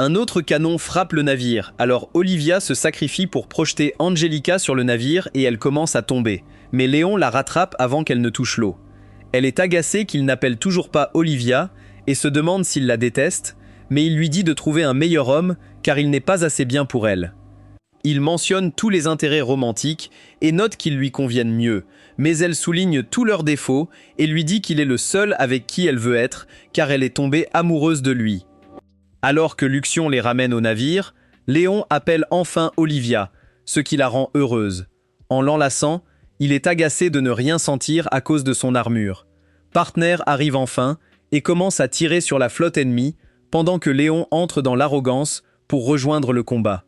Un autre canon frappe le navire, alors Olivia se sacrifie pour projeter Angelica sur le navire et elle commence à tomber, mais Léon la rattrape avant qu'elle ne touche l'eau. Elle est agacée qu'il n'appelle toujours pas Olivia et se demande s'il la déteste, mais il lui dit de trouver un meilleur homme car il n'est pas assez bien pour elle. Il mentionne tous les intérêts romantiques et note qu'ils lui conviennent mieux, mais elle souligne tous leurs défauts et lui dit qu'il est le seul avec qui elle veut être car elle est tombée amoureuse de lui. Alors que Luxion les ramène au navire, Léon appelle enfin Olivia, ce qui la rend heureuse. En l'enlaçant, il est agacé de ne rien sentir à cause de son armure. Partner arrive enfin et commence à tirer sur la flotte ennemie pendant que Léon entre dans l'arrogance pour rejoindre le combat.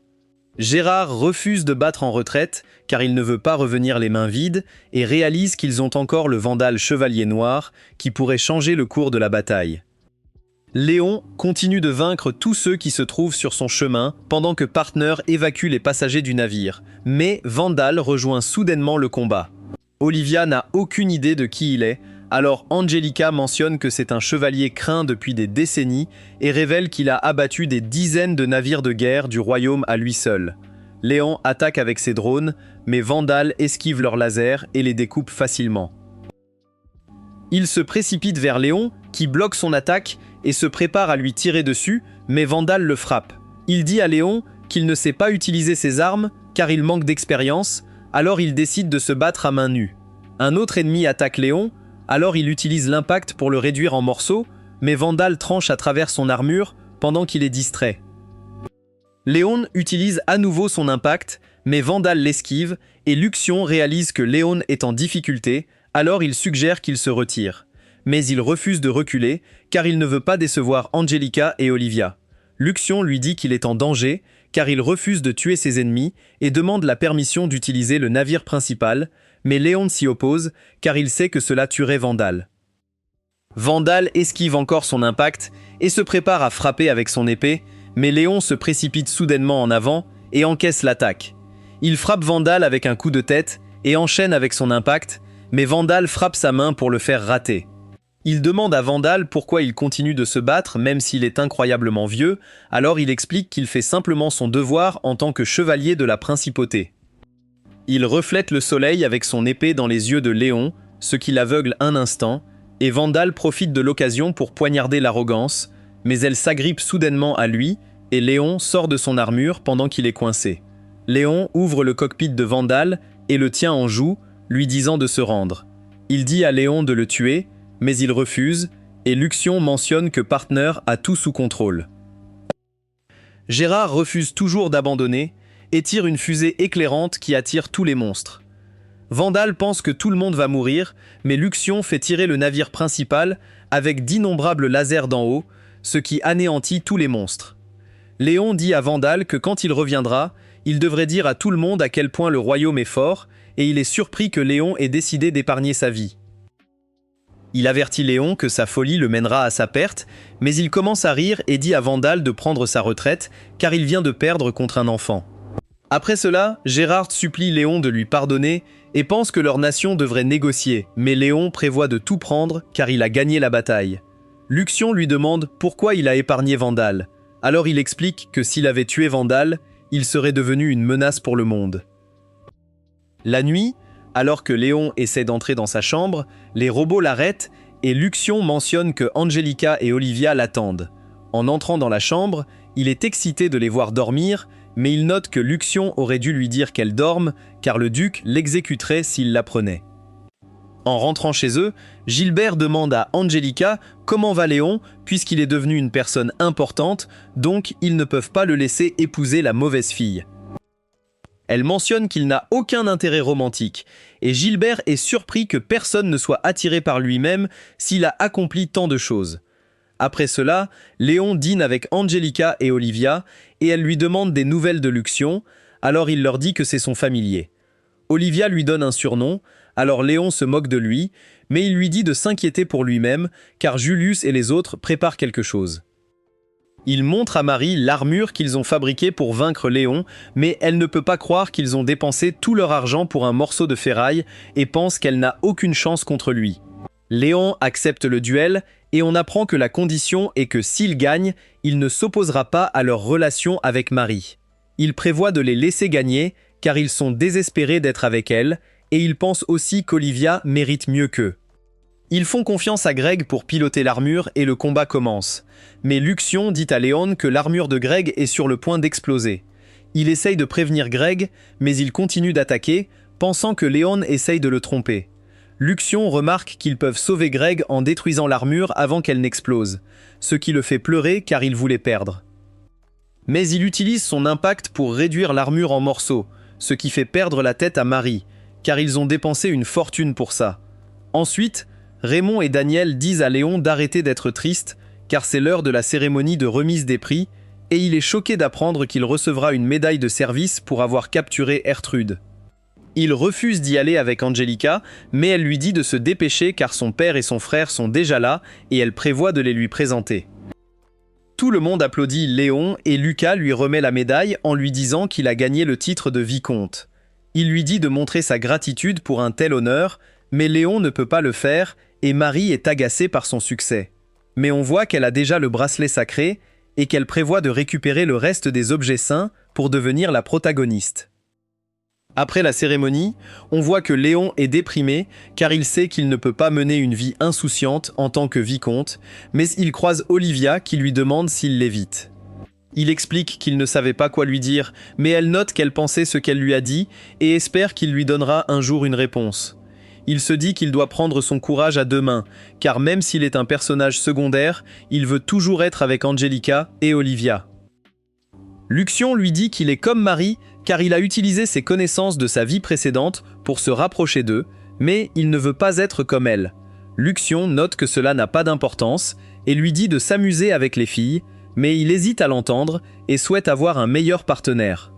Gérard refuse de battre en retraite car il ne veut pas revenir les mains vides et réalise qu'ils ont encore le Vandal Chevalier Noir qui pourrait changer le cours de la bataille. Léon continue de vaincre tous ceux qui se trouvent sur son chemin pendant que Partner évacue les passagers du navire, mais Vandal rejoint soudainement le combat. Olivia n'a aucune idée de qui il est, alors Angelica mentionne que c'est un chevalier craint depuis des décennies et révèle qu'il a abattu des dizaines de navires de guerre du royaume à lui seul. Léon attaque avec ses drones, mais Vandal esquive leurs lasers et les découpe facilement. Il se précipite vers Léon, qui bloque son attaque et se prépare à lui tirer dessus, mais Vandal le frappe. Il dit à Léon qu'il ne sait pas utiliser ses armes car il manque d'expérience, alors il décide de se battre à main nue. Un autre ennemi attaque Léon, alors il utilise l'impact pour le réduire en morceaux, mais Vandal tranche à travers son armure pendant qu'il est distrait. Léon utilise à nouveau son impact, mais Vandal l'esquive et Luxion réalise que Léon est en difficulté, alors il suggère qu'il se retire. Mais il refuse de reculer car il ne veut pas décevoir Angelica et Olivia. Luxion lui dit qu'il est en danger car il refuse de tuer ses ennemis et demande la permission d'utiliser le navire principal, mais Léon s'y oppose car il sait que cela tuerait Vandal. Vandal esquive encore son impact et se prépare à frapper avec son épée, mais Léon se précipite soudainement en avant et encaisse l'attaque. Il frappe Vandal avec un coup de tête et enchaîne avec son impact, mais Vandal frappe sa main pour le faire rater. Il demande à Vandal pourquoi il continue de se battre même s'il est incroyablement vieux, alors il explique qu'il fait simplement son devoir en tant que chevalier de la principauté. Il reflète le soleil avec son épée dans les yeux de Léon, ce qui l'aveugle un instant, et Vandal profite de l'occasion pour poignarder l'arrogance, mais elle s'agrippe soudainement à lui, et Léon sort de son armure pendant qu'il est coincé. Léon ouvre le cockpit de Vandal et le tient en joue, lui disant de se rendre. Il dit à Léon de le tuer, mais il refuse, et Luxion mentionne que Partner a tout sous contrôle. Gérard refuse toujours d'abandonner et tire une fusée éclairante qui attire tous les monstres. Vandal pense que tout le monde va mourir, mais Luxion fait tirer le navire principal avec d'innombrables lasers d'en haut, ce qui anéantit tous les monstres. Léon dit à Vandal que quand il reviendra, il devrait dire à tout le monde à quel point le royaume est fort, et il est surpris que Léon ait décidé d'épargner sa vie. Il avertit Léon que sa folie le mènera à sa perte, mais il commence à rire et dit à Vandal de prendre sa retraite, car il vient de perdre contre un enfant. Après cela, Gérard supplie Léon de lui pardonner et pense que leur nation devrait négocier, mais Léon prévoit de tout prendre car il a gagné la bataille. Luxion lui demande pourquoi il a épargné Vandal. Alors il explique que s'il avait tué Vandal, il serait devenu une menace pour le monde. La nuit, alors que Léon essaie d'entrer dans sa chambre, les robots l'arrêtent et Luxion mentionne que Angelica et Olivia l'attendent. En entrant dans la chambre, il est excité de les voir dormir, mais il note que Luxion aurait dû lui dire qu'elle dorme, car le duc l'exécuterait s'il l'apprenait. En rentrant chez eux, Gilbert demande à Angelica comment va Léon, puisqu'il est devenu une personne importante, donc ils ne peuvent pas le laisser épouser la mauvaise fille. Elle mentionne qu'il n'a aucun intérêt romantique, et Gilbert est surpris que personne ne soit attiré par lui-même s'il a accompli tant de choses. Après cela, Léon dîne avec Angelica et Olivia, et elle lui demande des nouvelles de Luxion, alors il leur dit que c'est son familier. Olivia lui donne un surnom, alors Léon se moque de lui, mais il lui dit de s'inquiéter pour lui-même, car Julius et les autres préparent quelque chose. Il montre à Marie l'armure qu'ils ont fabriquée pour vaincre Léon, mais elle ne peut pas croire qu'ils ont dépensé tout leur argent pour un morceau de ferraille et pense qu'elle n'a aucune chance contre lui. Léon accepte le duel et on apprend que la condition est que s'il gagne, il ne s'opposera pas à leur relation avec Marie. Il prévoit de les laisser gagner car ils sont désespérés d'être avec elle et ils pensent aussi qu'Olivia mérite mieux qu'eux. Ils font confiance à Greg pour piloter l'armure et le combat commence. Mais Luxion dit à Léon que l'armure de Greg est sur le point d'exploser. Il essaye de prévenir Greg, mais il continue d'attaquer, pensant que Léon essaye de le tromper. Luxion remarque qu'ils peuvent sauver Greg en détruisant l'armure avant qu'elle n'explose, ce qui le fait pleurer car il voulait perdre. Mais il utilise son impact pour réduire l'armure en morceaux, ce qui fait perdre la tête à Marie, car ils ont dépensé une fortune pour ça. Ensuite, Raymond et Daniel disent à Léon d'arrêter d'être triste, car c'est l'heure de la cérémonie de remise des prix, et il est choqué d'apprendre qu'il recevra une médaille de service pour avoir capturé Ertrude. Il refuse d'y aller avec Angelica, mais elle lui dit de se dépêcher car son père et son frère sont déjà là, et elle prévoit de les lui présenter. Tout le monde applaudit Léon, et Lucas lui remet la médaille en lui disant qu'il a gagné le titre de vicomte. Il lui dit de montrer sa gratitude pour un tel honneur, mais Léon ne peut pas le faire, et Marie est agacée par son succès. Mais on voit qu'elle a déjà le bracelet sacré et qu'elle prévoit de récupérer le reste des objets saints pour devenir la protagoniste. Après la cérémonie, on voit que Léon est déprimé car il sait qu'il ne peut pas mener une vie insouciante en tant que vicomte, mais il croise Olivia qui lui demande s'il l'évite. Il explique qu'il ne savait pas quoi lui dire, mais elle note qu'elle pensait ce qu'elle lui a dit et espère qu'il lui donnera un jour une réponse. Il se dit qu'il doit prendre son courage à deux mains, car même s'il est un personnage secondaire, il veut toujours être avec Angelica et Olivia. Luxion lui dit qu'il est comme Marie, car il a utilisé ses connaissances de sa vie précédente pour se rapprocher d'eux, mais il ne veut pas être comme elle. Luxion note que cela n'a pas d'importance et lui dit de s'amuser avec les filles, mais il hésite à l'entendre et souhaite avoir un meilleur partenaire.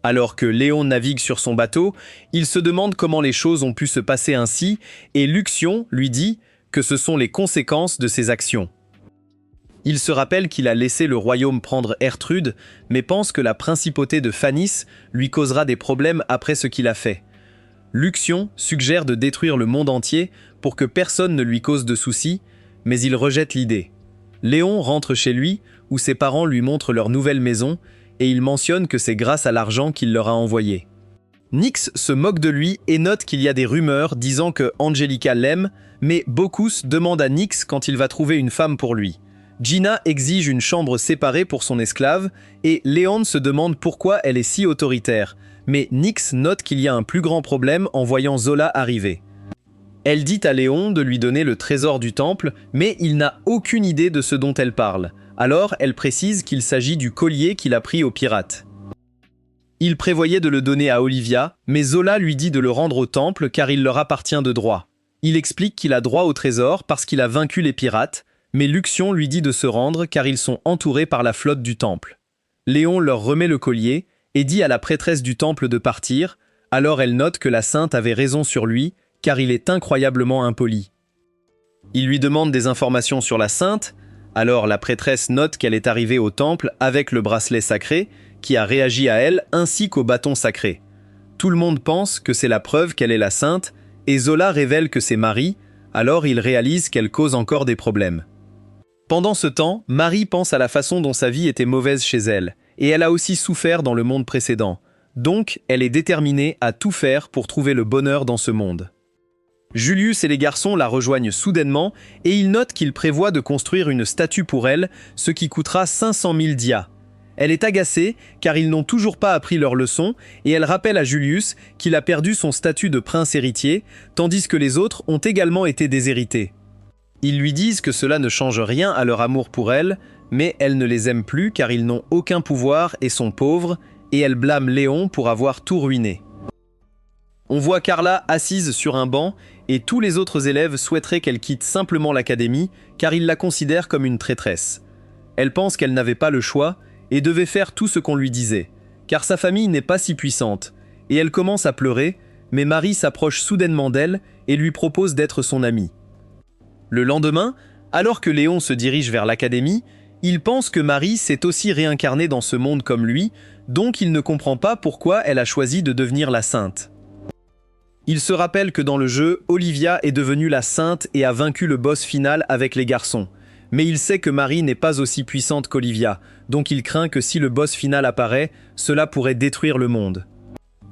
Alors que Léon navigue sur son bateau, il se demande comment les choses ont pu se passer ainsi et Luxion lui dit que ce sont les conséquences de ses actions. Il se rappelle qu'il a laissé le royaume prendre Ertrude, mais pense que la principauté de Phanis lui causera des problèmes après ce qu'il a fait. Luxion suggère de détruire le monde entier pour que personne ne lui cause de soucis, mais il rejette l'idée. Léon rentre chez lui, où ses parents lui montrent leur nouvelle maison, et il mentionne que c'est grâce à l'argent qu'il leur a envoyé. Nyx se moque de lui et note qu'il y a des rumeurs disant que Angelica l'aime, mais Bocchus demande à Nyx quand il va trouver une femme pour lui. Gina exige une chambre séparée pour son esclave, et Léon se demande pourquoi elle est si autoritaire, mais Nyx note qu'il y a un plus grand problème en voyant Zola arriver. Elle dit à Léon de lui donner le trésor du temple, mais il n'a aucune idée de ce dont elle parle. Alors elle précise qu'il s'agit du collier qu'il a pris aux pirates. Il prévoyait de le donner à Olivia, mais Zola lui dit de le rendre au temple car il leur appartient de droit. Il explique qu'il a droit au trésor parce qu'il a vaincu les pirates, mais Luxion lui dit de se rendre car ils sont entourés par la flotte du temple. Léon leur remet le collier et dit à la prêtresse du temple de partir, alors elle note que la sainte avait raison sur lui car il est incroyablement impoli. Il lui demande des informations sur la sainte, alors la prêtresse note qu'elle est arrivée au temple avec le bracelet sacré, qui a réagi à elle ainsi qu'au bâton sacré. Tout le monde pense que c'est la preuve qu'elle est la sainte, et Zola révèle que c'est Marie, alors il réalise qu'elle cause encore des problèmes. Pendant ce temps, Marie pense à la façon dont sa vie était mauvaise chez elle, et elle a aussi souffert dans le monde précédent. Donc, elle est déterminée à tout faire pour trouver le bonheur dans ce monde. Julius et les garçons la rejoignent soudainement, et ils notent qu'ils prévoient de construire une statue pour elle, ce qui coûtera 500 000 dias. Elle est agacée car ils n'ont toujours pas appris leur leçon et elle rappelle à Julius qu'il a perdu son statut de prince héritier, tandis que les autres ont également été déshérités. Ils lui disent que cela ne change rien à leur amour pour elle, mais elle ne les aime plus car ils n'ont aucun pouvoir et sont pauvres, et elle blâme Léon pour avoir tout ruiné. On voit Carla assise sur un banc et tous les autres élèves souhaiteraient qu'elle quitte simplement l'académie car ils la considèrent comme une traîtresse. Elle pense qu'elle n'avait pas le choix et devait faire tout ce qu'on lui disait, car sa famille n'est pas si puissante, et elle commence à pleurer, mais Marie s'approche soudainement d'elle et lui propose d'être son amie. Le lendemain, alors que Léon se dirige vers l'académie, il pense que Marie s'est aussi réincarnée dans ce monde comme lui, donc il ne comprend pas pourquoi elle a choisi de devenir la sainte. Il se rappelle que dans le jeu, Olivia est devenue la sainte et a vaincu le boss final avec les garçons. Mais il sait que Marie n'est pas aussi puissante qu'Olivia, donc il craint que si le boss final apparaît, cela pourrait détruire le monde.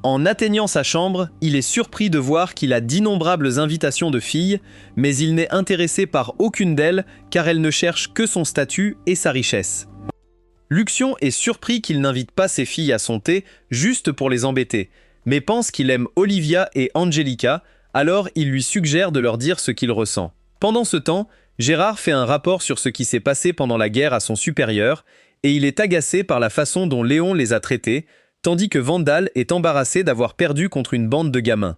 En atteignant sa chambre, il est surpris de voir qu'il a d'innombrables invitations de filles, mais il n'est intéressé par aucune d'elles car elle ne cherche que son statut et sa richesse. Luxion est surpris qu'il n'invite pas ses filles à son thé juste pour les embêter, mais pense qu'il aime Olivia et Angelica, alors il lui suggère de leur dire ce qu'il ressent. Pendant ce temps, Gérard fait un rapport sur ce qui s'est passé pendant la guerre à son supérieur, et il est agacé par la façon dont Léon les a traités, tandis que Vandal est embarrassé d'avoir perdu contre une bande de gamins.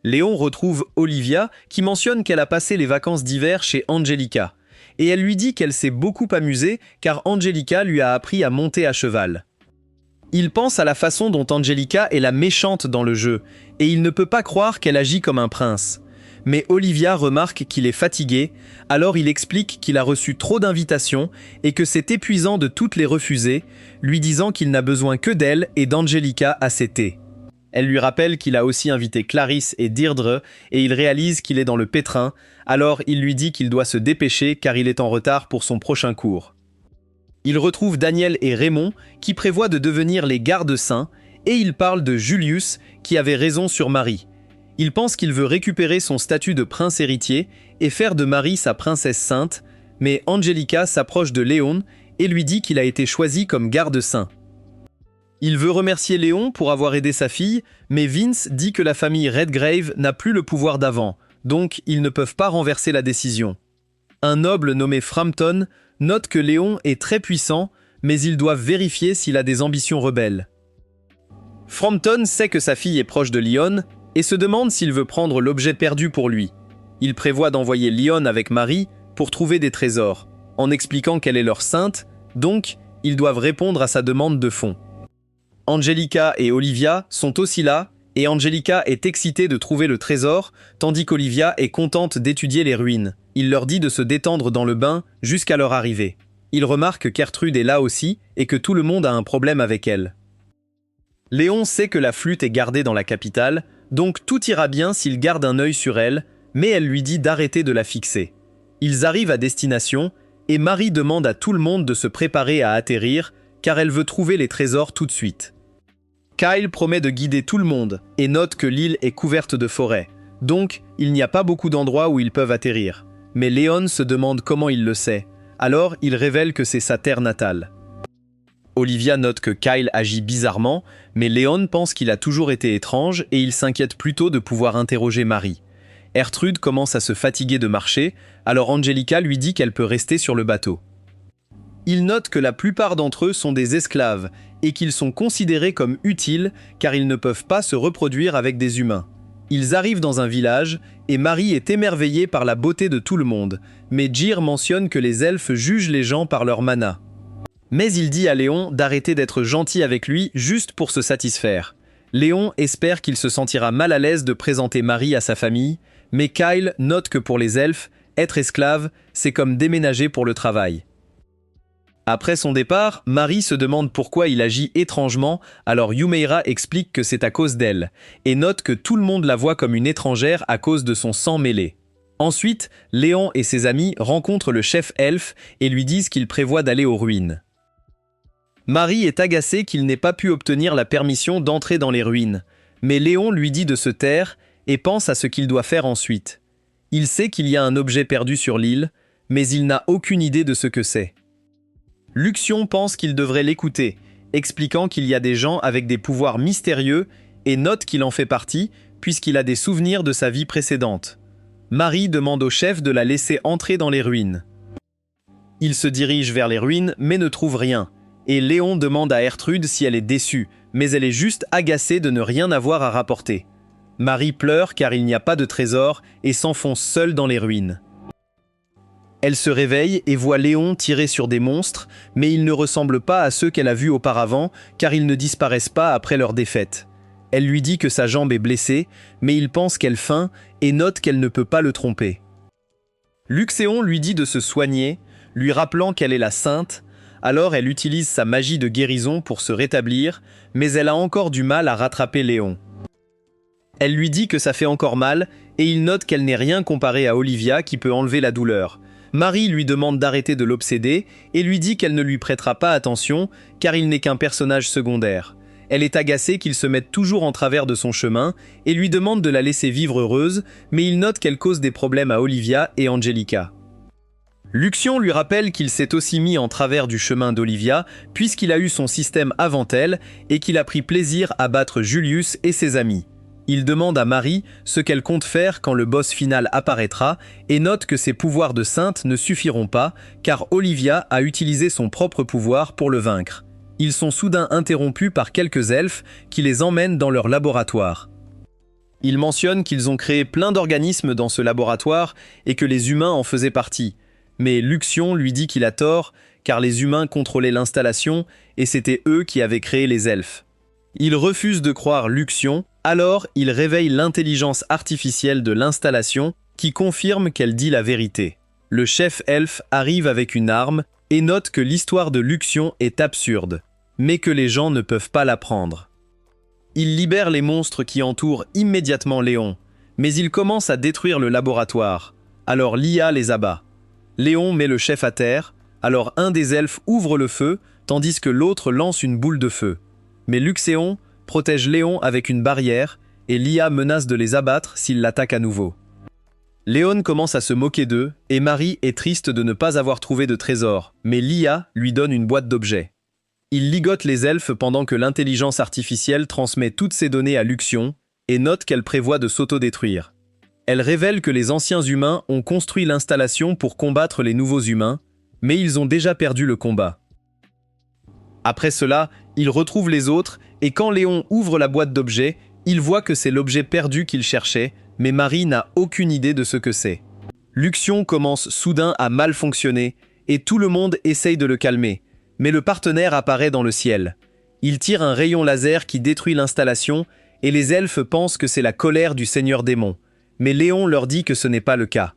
Léon retrouve Olivia, qui mentionne qu'elle a passé les vacances d'hiver chez Angelica, et elle lui dit qu'elle s'est beaucoup amusée car Angelica lui a appris à monter à cheval. Il pense à la façon dont Angelica est la méchante dans le jeu, et il ne peut pas croire qu'elle agit comme un prince. Mais Olivia remarque qu'il est fatigué, alors il explique qu'il a reçu trop d'invitations et que c'est épuisant de toutes les refuser, lui disant qu'il n'a besoin que d'elle et d'Angelica à ses thés. Elle lui rappelle qu'il a aussi invité Clarisse et Deirdre et il réalise qu'il est dans le pétrin, alors il lui dit qu'il doit se dépêcher car il est en retard pour son prochain cours. Il retrouve Daniel et Raymond qui prévoient de devenir les gardes-saints et il parle de Julius qui avait raison sur Marie. Il pense qu'il veut récupérer son statut de prince héritier et faire de Marie sa princesse sainte, mais Angelica s'approche de Léon et lui dit qu'il a été choisi comme garde-saint. Il veut remercier Léon pour avoir aidé sa fille, mais Vince dit que la famille Redgrave n'a plus le pouvoir d'avant, donc ils ne peuvent pas renverser la décision. Un noble nommé Frampton note que Léon est très puissant, mais ils doivent vérifier s'il a des ambitions rebelles. Frampton sait que sa fille est proche de Lyon, et se demande s'il veut prendre l'objet perdu pour lui. Il prévoit d'envoyer Lyon avec Marie pour trouver des trésors, en expliquant qu'elle est leur sainte, donc ils doivent répondre à sa demande de fonds. Angelica et Olivia sont aussi là, et Angelica est excitée de trouver le trésor, tandis qu'Olivia est contente d'étudier les ruines. Il leur dit de se détendre dans le bain jusqu'à leur arrivée. Il remarque qu'Ertrude est là aussi, et que tout le monde a un problème avec elle. Léon sait que la flûte est gardée dans la capitale, donc tout ira bien s'il garde un œil sur elle, mais elle lui dit d'arrêter de la fixer. Ils arrivent à destination, et Marie demande à tout le monde de se préparer à atterrir, car elle veut trouver les trésors tout de suite. Kyle promet de guider tout le monde, et note que l'île est couverte de forêts, donc il n'y a pas beaucoup d'endroits où ils peuvent atterrir. Mais Léon se demande comment il le sait, alors il révèle que c'est sa terre natale. Olivia note que Kyle agit bizarrement, mais Léon pense qu'il a toujours été étrange et il s'inquiète plutôt de pouvoir interroger Marie. Ertrude commence à se fatiguer de marcher, alors Angelica lui dit qu'elle peut rester sur le bateau. Il note que la plupart d'entre eux sont des esclaves et qu'ils sont considérés comme utiles car ils ne peuvent pas se reproduire avec des humains. Ils arrivent dans un village et Marie est émerveillée par la beauté de tout le monde, mais Jir mentionne que les elfes jugent les gens par leur mana. Mais il dit à Léon d'arrêter d'être gentil avec lui juste pour se satisfaire. Léon espère qu'il se sentira mal à l'aise de présenter Marie à sa famille, mais Kyle note que pour les elfes, être esclave, c'est comme déménager pour le travail. Après son départ, Marie se demande pourquoi il agit étrangement, alors Yumeira explique que c'est à cause d'elle, et note que tout le monde la voit comme une étrangère à cause de son sang mêlé. Ensuite, Léon et ses amis rencontrent le chef elfe et lui disent qu'il prévoit d'aller aux ruines. Marie est agacée qu'il n'ait pas pu obtenir la permission d'entrer dans les ruines, mais Léon lui dit de se taire et pense à ce qu'il doit faire ensuite. Il sait qu'il y a un objet perdu sur l'île, mais il n'a aucune idée de ce que c'est. Luxion pense qu'il devrait l'écouter, expliquant qu'il y a des gens avec des pouvoirs mystérieux et note qu'il en fait partie puisqu'il a des souvenirs de sa vie précédente. Marie demande au chef de la laisser entrer dans les ruines. Il se dirige vers les ruines mais ne trouve rien. Et Léon demande à Ertrude si elle est déçue, mais elle est juste agacée de ne rien avoir à rapporter. Marie pleure car il n'y a pas de trésor et s'enfonce seule dans les ruines. Elle se réveille et voit Léon tirer sur des monstres, mais ils ne ressemblent pas à ceux qu'elle a vus auparavant car ils ne disparaissent pas après leur défaite. Elle lui dit que sa jambe est blessée, mais il pense qu'elle feint et note qu'elle ne peut pas le tromper. Luxéon lui dit de se soigner, lui rappelant qu'elle est la sainte. Alors elle utilise sa magie de guérison pour se rétablir, mais elle a encore du mal à rattraper Léon. Elle lui dit que ça fait encore mal, et il note qu'elle n'est rien comparée à Olivia qui peut enlever la douleur. Marie lui demande d'arrêter de l'obséder, et lui dit qu'elle ne lui prêtera pas attention, car il n'est qu'un personnage secondaire. Elle est agacée qu'il se mette toujours en travers de son chemin, et lui demande de la laisser vivre heureuse, mais il note qu'elle cause des problèmes à Olivia et Angelica. Luxion lui rappelle qu'il s'est aussi mis en travers du chemin d'Olivia puisqu'il a eu son système avant elle et qu'il a pris plaisir à battre Julius et ses amis. Il demande à Marie ce qu'elle compte faire quand le boss final apparaîtra et note que ses pouvoirs de sainte ne suffiront pas car Olivia a utilisé son propre pouvoir pour le vaincre. Ils sont soudain interrompus par quelques elfes qui les emmènent dans leur laboratoire. Ils mentionnent qu'ils ont créé plein d'organismes dans ce laboratoire et que les humains en faisaient partie. Mais Luxion lui dit qu'il a tort, car les humains contrôlaient l'installation et c'était eux qui avaient créé les elfes. Il refuse de croire Luxion, alors il réveille l'intelligence artificielle de l'installation qui confirme qu'elle dit la vérité. Le chef elfe arrive avec une arme et note que l'histoire de Luxion est absurde, mais que les gens ne peuvent pas la prendre. Il libère les monstres qui entourent immédiatement Léon, mais il commence à détruire le laboratoire, alors l'IA les abat. Léon met le chef à terre, alors un des elfes ouvre le feu, tandis que l'autre lance une boule de feu. Mais Luxéon protège Léon avec une barrière, et l'IA menace de les abattre s'ils l'attaquent à nouveau. Léon commence à se moquer d'eux, et Marie est triste de ne pas avoir trouvé de trésor, mais l'IA lui donne une boîte d'objets. Il ligote les elfes pendant que l'intelligence artificielle transmet toutes ses données à Luxion, et note qu'elle prévoit de s'autodétruire. Elle révèle que les anciens humains ont construit l'installation pour combattre les nouveaux humains, mais ils ont déjà perdu le combat. Après cela, il retrouve les autres, et quand Léon ouvre la boîte d'objets, il voit que c'est l'objet perdu qu'il cherchait, mais Marie n'a aucune idée de ce que c'est. Luxion commence soudain à mal fonctionner, et tout le monde essaye de le calmer, mais le partenaire apparaît dans le ciel. Il tire un rayon laser qui détruit l'installation, et les elfes pensent que c'est la colère du Seigneur Démon. Mais Léon leur dit que ce n'est pas le cas.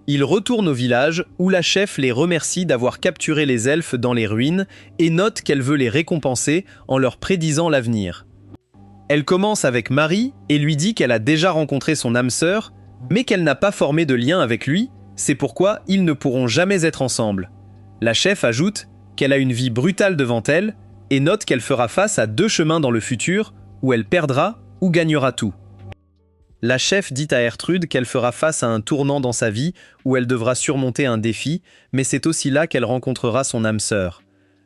Ils retournent au village où la chef les remercie d'avoir capturé les elfes dans les ruines et note qu'elle veut les récompenser en leur prédisant l'avenir. Elle commence avec Marie et lui dit qu'elle a déjà rencontré son âme sœur, mais qu'elle n'a pas formé de lien avec lui, c'est pourquoi ils ne pourront jamais être ensemble. La chef ajoute qu'elle a une vie brutale devant elle et note qu'elle fera face à 2 chemins dans le futur où elle perdra ou gagnera tout. La chef dit à Ertrude qu'elle fera face à un tournant dans sa vie où elle devra surmonter un défi, mais c'est aussi là qu'elle rencontrera son âme sœur.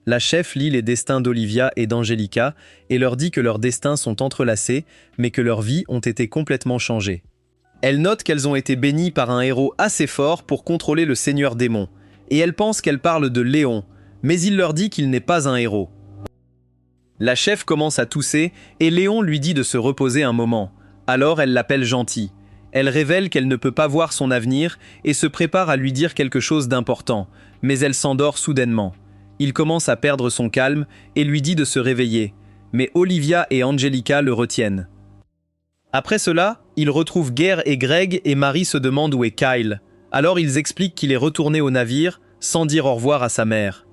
la chef lit les destins d'Olivia et d'Angelica et leur dit que leurs destins sont entrelacés, mais que leurs vies ont été complètement changées. Elle note qu'elles ont été bénies par un héros assez fort pour contrôler le seigneur démon, et elle pense qu'elle parle de Léon, mais il leur dit qu'il n'est pas un héros. La chef commence à tousser et Léon lui dit de se reposer un moment. Alors elle l'appelle Gentil. Elle révèle qu'elle ne peut pas voir son avenir et se prépare à lui dire quelque chose d'important, mais elle s'endort soudainement. Il commence à perdre son calme et lui dit de se réveiller, mais Olivia et Angelica le retiennent. Après cela, ils retrouvent Ger et Greg et Marie se demandent où est Kyle. Alors ils expliquent qu'il est retourné au navire sans dire au revoir à sa mère.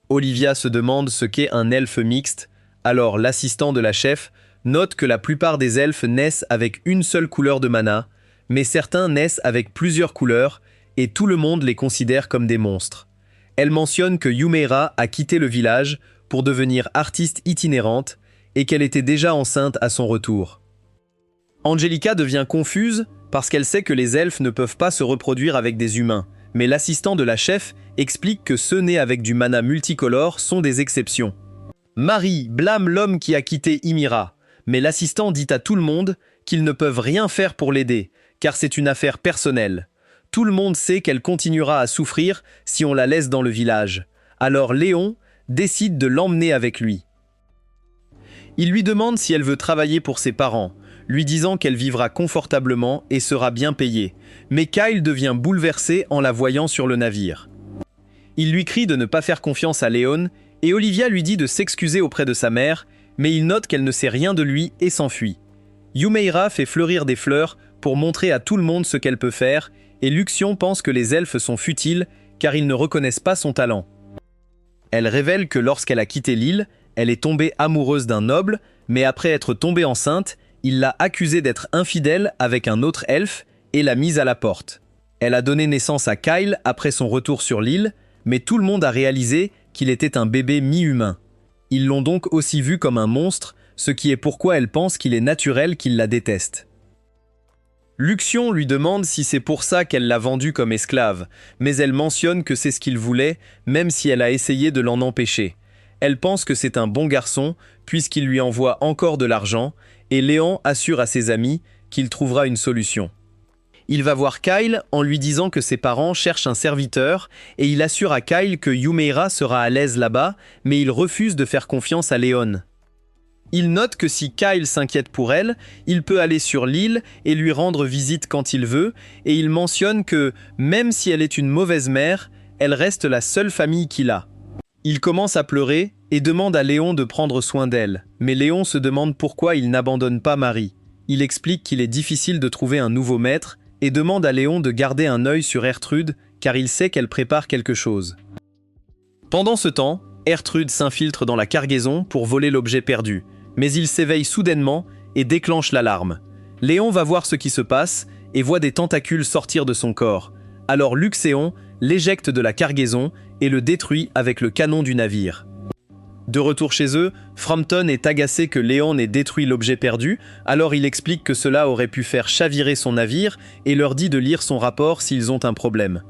Olivia se demande ce qu'est un elfe mixte. Alors l'assistant de la chef note que la plupart des elfes naissent avec une seule couleur de mana, mais certains naissent avec plusieurs couleurs et tout le monde les considère comme des monstres. Elle mentionne que Yumeira a quitté le village pour devenir artiste itinérante et qu'elle était déjà enceinte à son retour. Angelica devient confuse parce qu'elle sait que les elfes ne peuvent pas se reproduire avec des humains, mais l'assistant de la chef explique que ceux nés avec du mana multicolore sont des exceptions. Marie blâme l'homme qui a quitté Ymira, mais l'assistant dit à tout le monde qu'ils ne peuvent rien faire pour l'aider, car c'est une affaire personnelle. Tout le monde sait qu'elle continuera à souffrir si on la laisse dans le village. Alors Léon décide de l'emmener avec lui. Il lui demande si elle veut travailler pour ses parents, lui disant qu'elle vivra confortablement et sera bien payée. Mais Kyle devient bouleversé en la voyant sur le navire. Il lui crie de ne pas faire confiance à Léon et Olivia lui dit de s'excuser auprès de sa mère, mais il note qu'elle ne sait rien de lui et s'enfuit. Yumeira fait fleurir des fleurs pour montrer à tout le monde ce qu'elle peut faire et Luxion pense que les elfes sont futiles car ils ne reconnaissent pas son talent. Elle révèle que lorsqu'elle a quitté l'île, elle est tombée amoureuse d'un noble, mais après être tombée enceinte, il l'a accusée d'être infidèle avec un autre elfe et l'a mise à la porte. Elle a donné naissance à Kyle après son retour sur l'île, mais tout le monde a réalisé qu'il était un bébé mi-humain. Ils l'ont donc aussi vu comme un monstre, ce qui est pourquoi elle pense qu'il est naturel qu'il la déteste. Luxion lui demande si c'est pour ça qu'elle l'a vendu comme esclave, mais elle mentionne que c'est ce qu'il voulait, même si elle a essayé de l'en empêcher. Elle pense que c'est un bon garçon, puisqu'il lui envoie encore de l'argent, et Léon assure à ses amis qu'il trouvera une solution. Il va voir Kyle en lui disant que ses parents cherchent un serviteur et il assure à Kyle que Yumeira sera à l'aise là-bas, mais il refuse de faire confiance à Léon. Il note que si Kyle s'inquiète pour elle, il peut aller sur l'île et lui rendre visite quand il veut, et il mentionne que, même si elle est une mauvaise mère, elle reste la seule famille qu'il a. Il commence à pleurer et demande à Léon de prendre soin d'elle, mais Léon se demande pourquoi il n'abandonne pas Marie. Il explique qu'il est difficile de trouver un nouveau maître, et demande à Léon de garder un œil sur Ertrude car il sait qu'elle prépare quelque chose. Pendant ce temps, Ertrude s'infiltre dans la cargaison pour voler l'objet perdu, mais il s'éveille soudainement et déclenche l'alarme. Léon va voir ce qui se passe et voit des tentacules sortir de son corps. Alors Luxéon l'éjecte de la cargaison et le détruit avec le canon du navire. De retour chez eux, Frampton est agacé que Léon ait détruit l'objet perdu, alors il explique que cela aurait pu faire chavirer son navire et leur dit de lire son rapport s'ils ont un problème.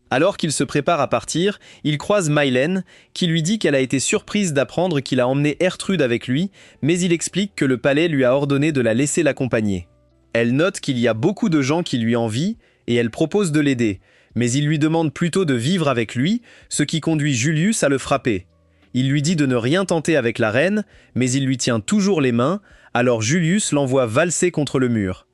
Alors qu'il se prépare à partir, il croise Mylène, qui lui dit qu'elle a été surprise d'apprendre qu'il a emmené Ertrude avec lui, mais il explique que le palais lui a ordonné de la laisser l'accompagner. Elle note qu'il y a beaucoup de gens qui lui envient et elle propose de l'aider, mais il lui demande plutôt de vivre avec lui, ce qui conduit Julius à le frapper. Il lui dit de ne rien tenter avec la reine, mais il lui tient toujours les mains, alors Julius l'envoie valser contre le mur.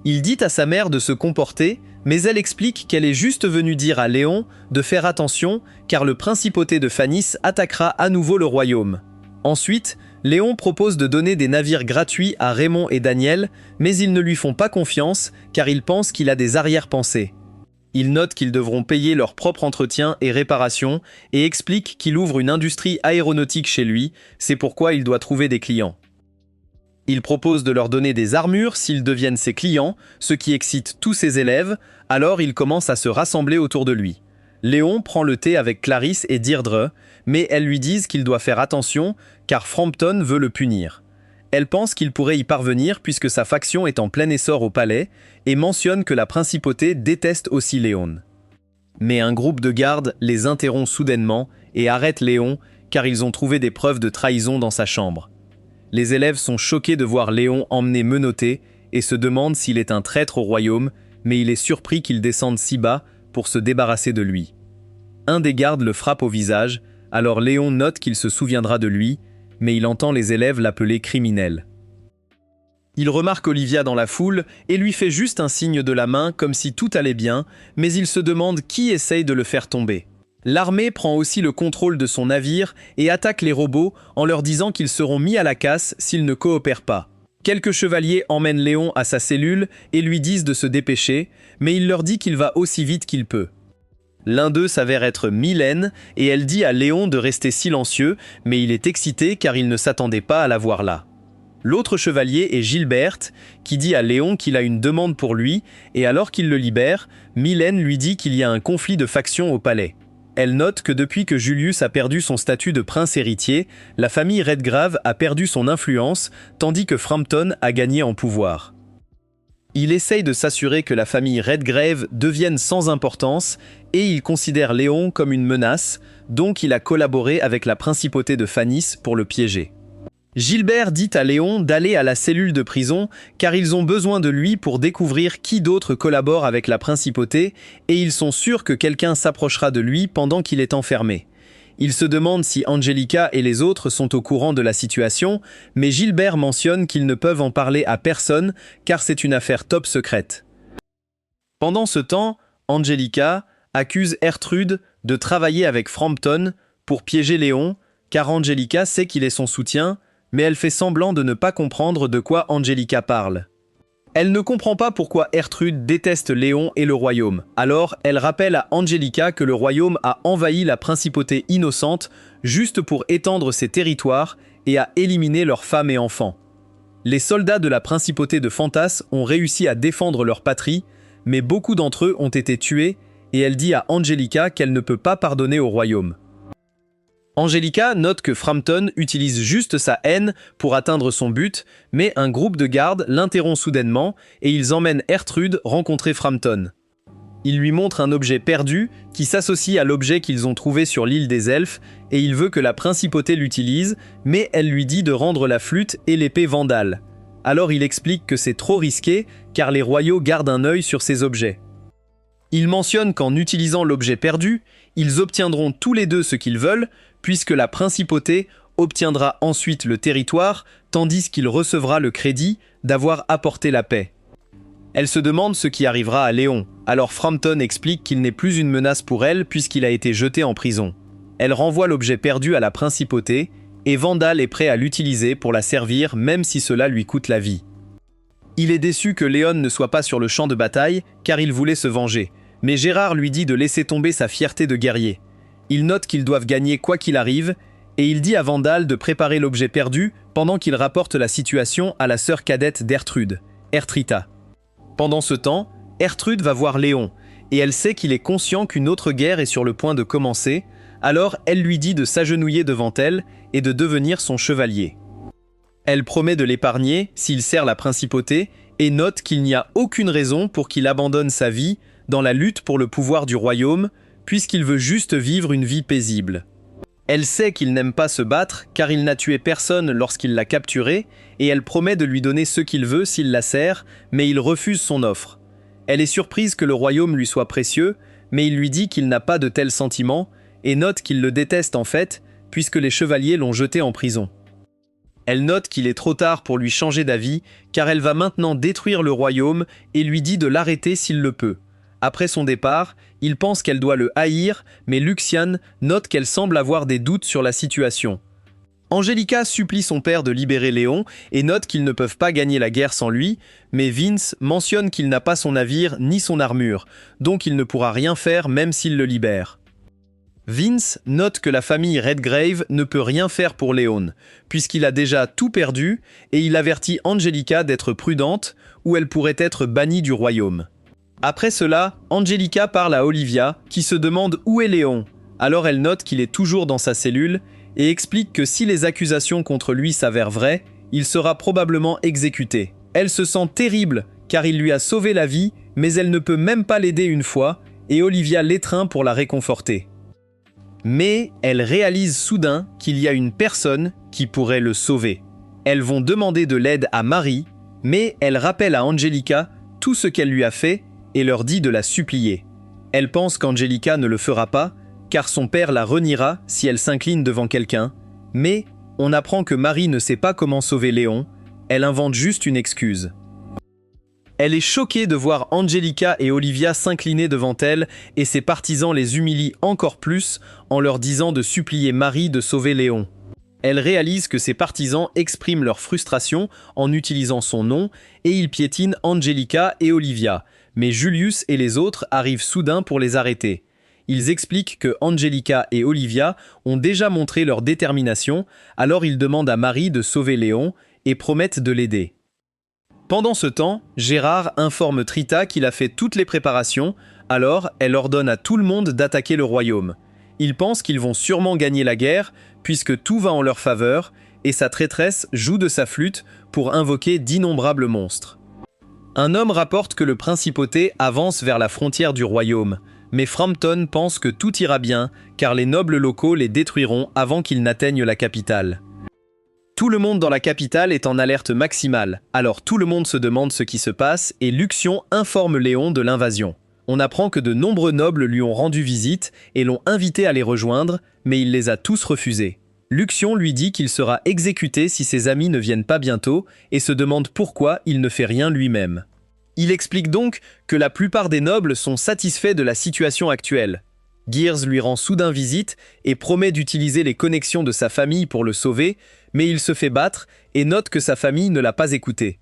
Il dit à sa mère de se comporter, mais elle explique qu'elle est juste venue dire à Léon de faire attention, car le principauté de Phanis attaquera à nouveau le royaume. Ensuite, Léon propose de donner des navires gratuits à Raymond et Daniel, mais ils ne lui font pas confiance, car ils pensent qu'il a des arrière-pensées. Il note qu'ils devront payer leur propre entretien et réparation et explique qu'il ouvre une industrie aéronautique chez lui, c'est pourquoi il doit trouver des clients. Il propose de leur donner des armures s'ils deviennent ses clients, ce qui excite tous ses élèves, alors ils commencent à se rassembler autour de lui. Léon prend le thé avec Clarisse et Deirdre, mais elles lui disent qu'il doit faire attention car Frampton veut le punir. Elle pense qu'il pourrait y parvenir puisque sa faction est en plein essor au palais et mentionne que la principauté déteste aussi Léon. Mais un groupe de gardes les interrompt soudainement et arrêtent Léon car ils ont trouvé des preuves de trahison dans sa chambre. Les élèves sont choqués de voir Léon emmené menotté et se demandent s'il est un traître au royaume, mais il est surpris qu'il descende si bas pour se débarrasser de lui. Un des gardes le frappe au visage, alors Léon note qu'il se souviendra de lui, mais il entend les élèves l'appeler criminel. Il remarque Olivia dans la foule et lui fait juste un signe de la main comme si tout allait bien, mais il se demande qui essaye de le faire tomber. L'armée prend aussi le contrôle de son navire et attaque les robots en leur disant qu'ils seront mis à la casse s'ils ne coopèrent pas. Quelques chevaliers emmènent Léon à sa cellule et lui disent de se dépêcher, mais il leur dit qu'il va aussi vite qu'il peut. L'un d'eux s'avère être Mylène et elle dit à Léon de rester silencieux, mais il est excité car il ne s'attendait pas à la voir là. L'autre chevalier est Gilberte, qui dit à Léon qu'il a une demande pour lui, et alors qu'il le libère, Mylène lui dit qu'il y a un conflit de factions au palais. Elle note que depuis que Julius a perdu son statut de prince héritier, la famille Redgrave a perdu son influence, tandis que Frampton a gagné en pouvoir. Il essaye de s'assurer que la famille Redgrave devienne sans importance, et il considère Léon comme une menace, donc il a collaboré avec la principauté de Phanis pour le piéger. Gilbert dit à Léon d'aller à la cellule de prison car ils ont besoin de lui pour découvrir qui d'autre collabore avec la principauté et ils sont sûrs que quelqu'un s'approchera de lui pendant qu'il est enfermé. Il se demande si Angelica et les autres sont au courant de la situation, mais Gilbert mentionne qu'ils ne peuvent en parler à personne car c'est une affaire top secrète. Pendant ce temps, Angelica accuse Ertrude de travailler avec Frampton pour piéger Léon car Angelica sait qu'il est son soutien, mais elle fait semblant de ne pas comprendre de quoi Angelica parle. Elle ne comprend pas pourquoi Ertrude déteste Léon et le royaume. Alors, elle rappelle à Angelica que le royaume a envahi la principauté innocente juste pour étendre ses territoires et a éliminé leurs femmes et enfants. Les soldats de la principauté de Phantas ont réussi à défendre leur patrie, mais beaucoup d'entre eux ont été tués et elle dit à Angelica qu'elle ne peut pas pardonner au royaume. Angelica note que Frampton utilise juste sa haine pour atteindre son but, mais un groupe de gardes l'interrompt soudainement et ils emmènent Ertrude rencontrer Frampton. Il lui montre un objet perdu qui s'associe à l'objet qu'ils ont trouvé sur l'île des elfes et il veut que la principauté l'utilise, mais elle lui dit de rendre la flûte et l'épée vandale. Alors il explique que c'est trop risqué car les royaux gardent un œil sur ces objets. Il mentionne qu'en utilisant l'objet perdu, ils obtiendront tous les deux ce qu'ils veulent, puisque la principauté obtiendra ensuite le territoire, tandis qu'il recevra le crédit d'avoir apporté la paix. Elle se demande ce qui arrivera à Léon, alors Frampton explique qu'il n'est plus une menace pour elle puisqu'il a été jeté en prison. Elle renvoie l'objet perdu à la principauté, et Vandal est prêt à l'utiliser pour la servir même si cela lui coûte la vie. Il est déçu que Léon ne soit pas sur le champ de bataille, car il voulait se venger, mais Gérard lui dit de laisser tomber sa fierté de guerrier. Il note qu'ils doivent gagner quoi qu'il arrive, et il dit à Vandal de préparer l'objet perdu pendant qu'il rapporte la situation à la sœur cadette d'Ertrude, Ertrita. Pendant ce temps, Ertrude va voir Léon, et elle sait qu'il est conscient qu'une autre guerre est sur le point de commencer, alors elle lui dit de s'agenouiller devant elle et de devenir son chevalier. Elle promet de l'épargner s'il sert la principauté, et note qu'il n'y a aucune raison pour qu'il abandonne sa vie dans la lutte pour le pouvoir du royaume, puisqu'il veut juste vivre une vie paisible. Elle sait qu'il n'aime pas se battre car il n'a tué personne lorsqu'il l'a capturé et elle promet de lui donner ce qu'il veut s'il la sert, mais il refuse son offre. Elle est surprise que le royaume lui soit précieux, mais il lui dit qu'il n'a pas de tels sentiments et note qu'il le déteste en fait, puisque les chevaliers l'ont jeté en prison. Elle note qu'il est trop tard pour lui changer d'avis car elle va maintenant détruire le royaume et lui dit de l'arrêter s'il le peut. Après son départ, il pense qu'elle doit le haïr, mais Lucian note qu'elle semble avoir des doutes sur la situation. Angelica supplie son père de libérer Léon et note qu'ils ne peuvent pas gagner la guerre sans lui, mais Vince mentionne qu'il n'a pas son navire ni son armure, donc il ne pourra rien faire même s'il le libère. Vince note que la famille Redgrave ne peut rien faire pour Léon, puisqu'il a déjà tout perdu, et il avertit Angelica d'être prudente, ou elle pourrait être bannie du royaume. Après cela, Angelica parle à Olivia, qui se demande où est Léon. Alors elle note qu'il est toujours dans sa cellule, et explique que si les accusations contre lui s'avèrent vraies, il sera probablement exécuté. Elle se sent terrible, car il lui a sauvé la vie, mais elle ne peut même pas l'aider une fois, et Olivia l'étreint pour la réconforter. Mais elles réalisent soudain qu'il y a une personne qui pourrait le sauver. Elles vont demander de l'aide à Marie, mais elle rappelle à Angelica tout ce qu'elle lui a fait et leur dit de la supplier. Elle pense qu'Angelica ne le fera pas, car son père la reniera si elle s'incline devant quelqu'un, mais on apprend que Marie ne sait pas comment sauver Léon, elle invente juste une excuse. Elle est choquée de voir Angelica et Olivia s'incliner devant elle et ses partisans les humilient encore plus en leur disant de supplier Marie de sauver Léon. Elle réalise que ses partisans expriment leur frustration en utilisant son nom et ils piétinent Angelica et Olivia, mais Julius et les autres arrivent soudain pour les arrêter. Ils expliquent que Angelica et Olivia ont déjà montré leur détermination, alors ils demandent à Marie de sauver Léon et promettent de l'aider. Pendant ce temps, Gérard informe Trita qu'il a fait toutes les préparations, alors elle ordonne à tout le monde d'attaquer le royaume. Ils pensent qu'ils vont sûrement gagner la guerre, puisque tout va en leur faveur, et sa traîtresse joue de sa flûte pour invoquer d'innombrables monstres. Un homme rapporte que le principauté avance vers la frontière du royaume, mais Frampton pense que tout ira bien, car les nobles locaux les détruiront avant qu'ils n'atteignent la capitale. Tout le monde dans la capitale est en alerte maximale, alors tout le monde se demande ce qui se passe et Luxion informe Léon de l'invasion. On apprend que de nombreux nobles lui ont rendu visite et l'ont invité à les rejoindre, mais il les a tous refusés. Luxion lui dit qu'il sera exécuté si ses amis ne viennent pas bientôt et se demande pourquoi il ne fait rien lui-même. Il explique donc que la plupart des nobles sont satisfaits de la situation actuelle. Gears lui rend soudain visite et promet d'utiliser les connexions de sa famille pour le sauver, mais il se fait battre et note que sa famille ne l'a pas écouté.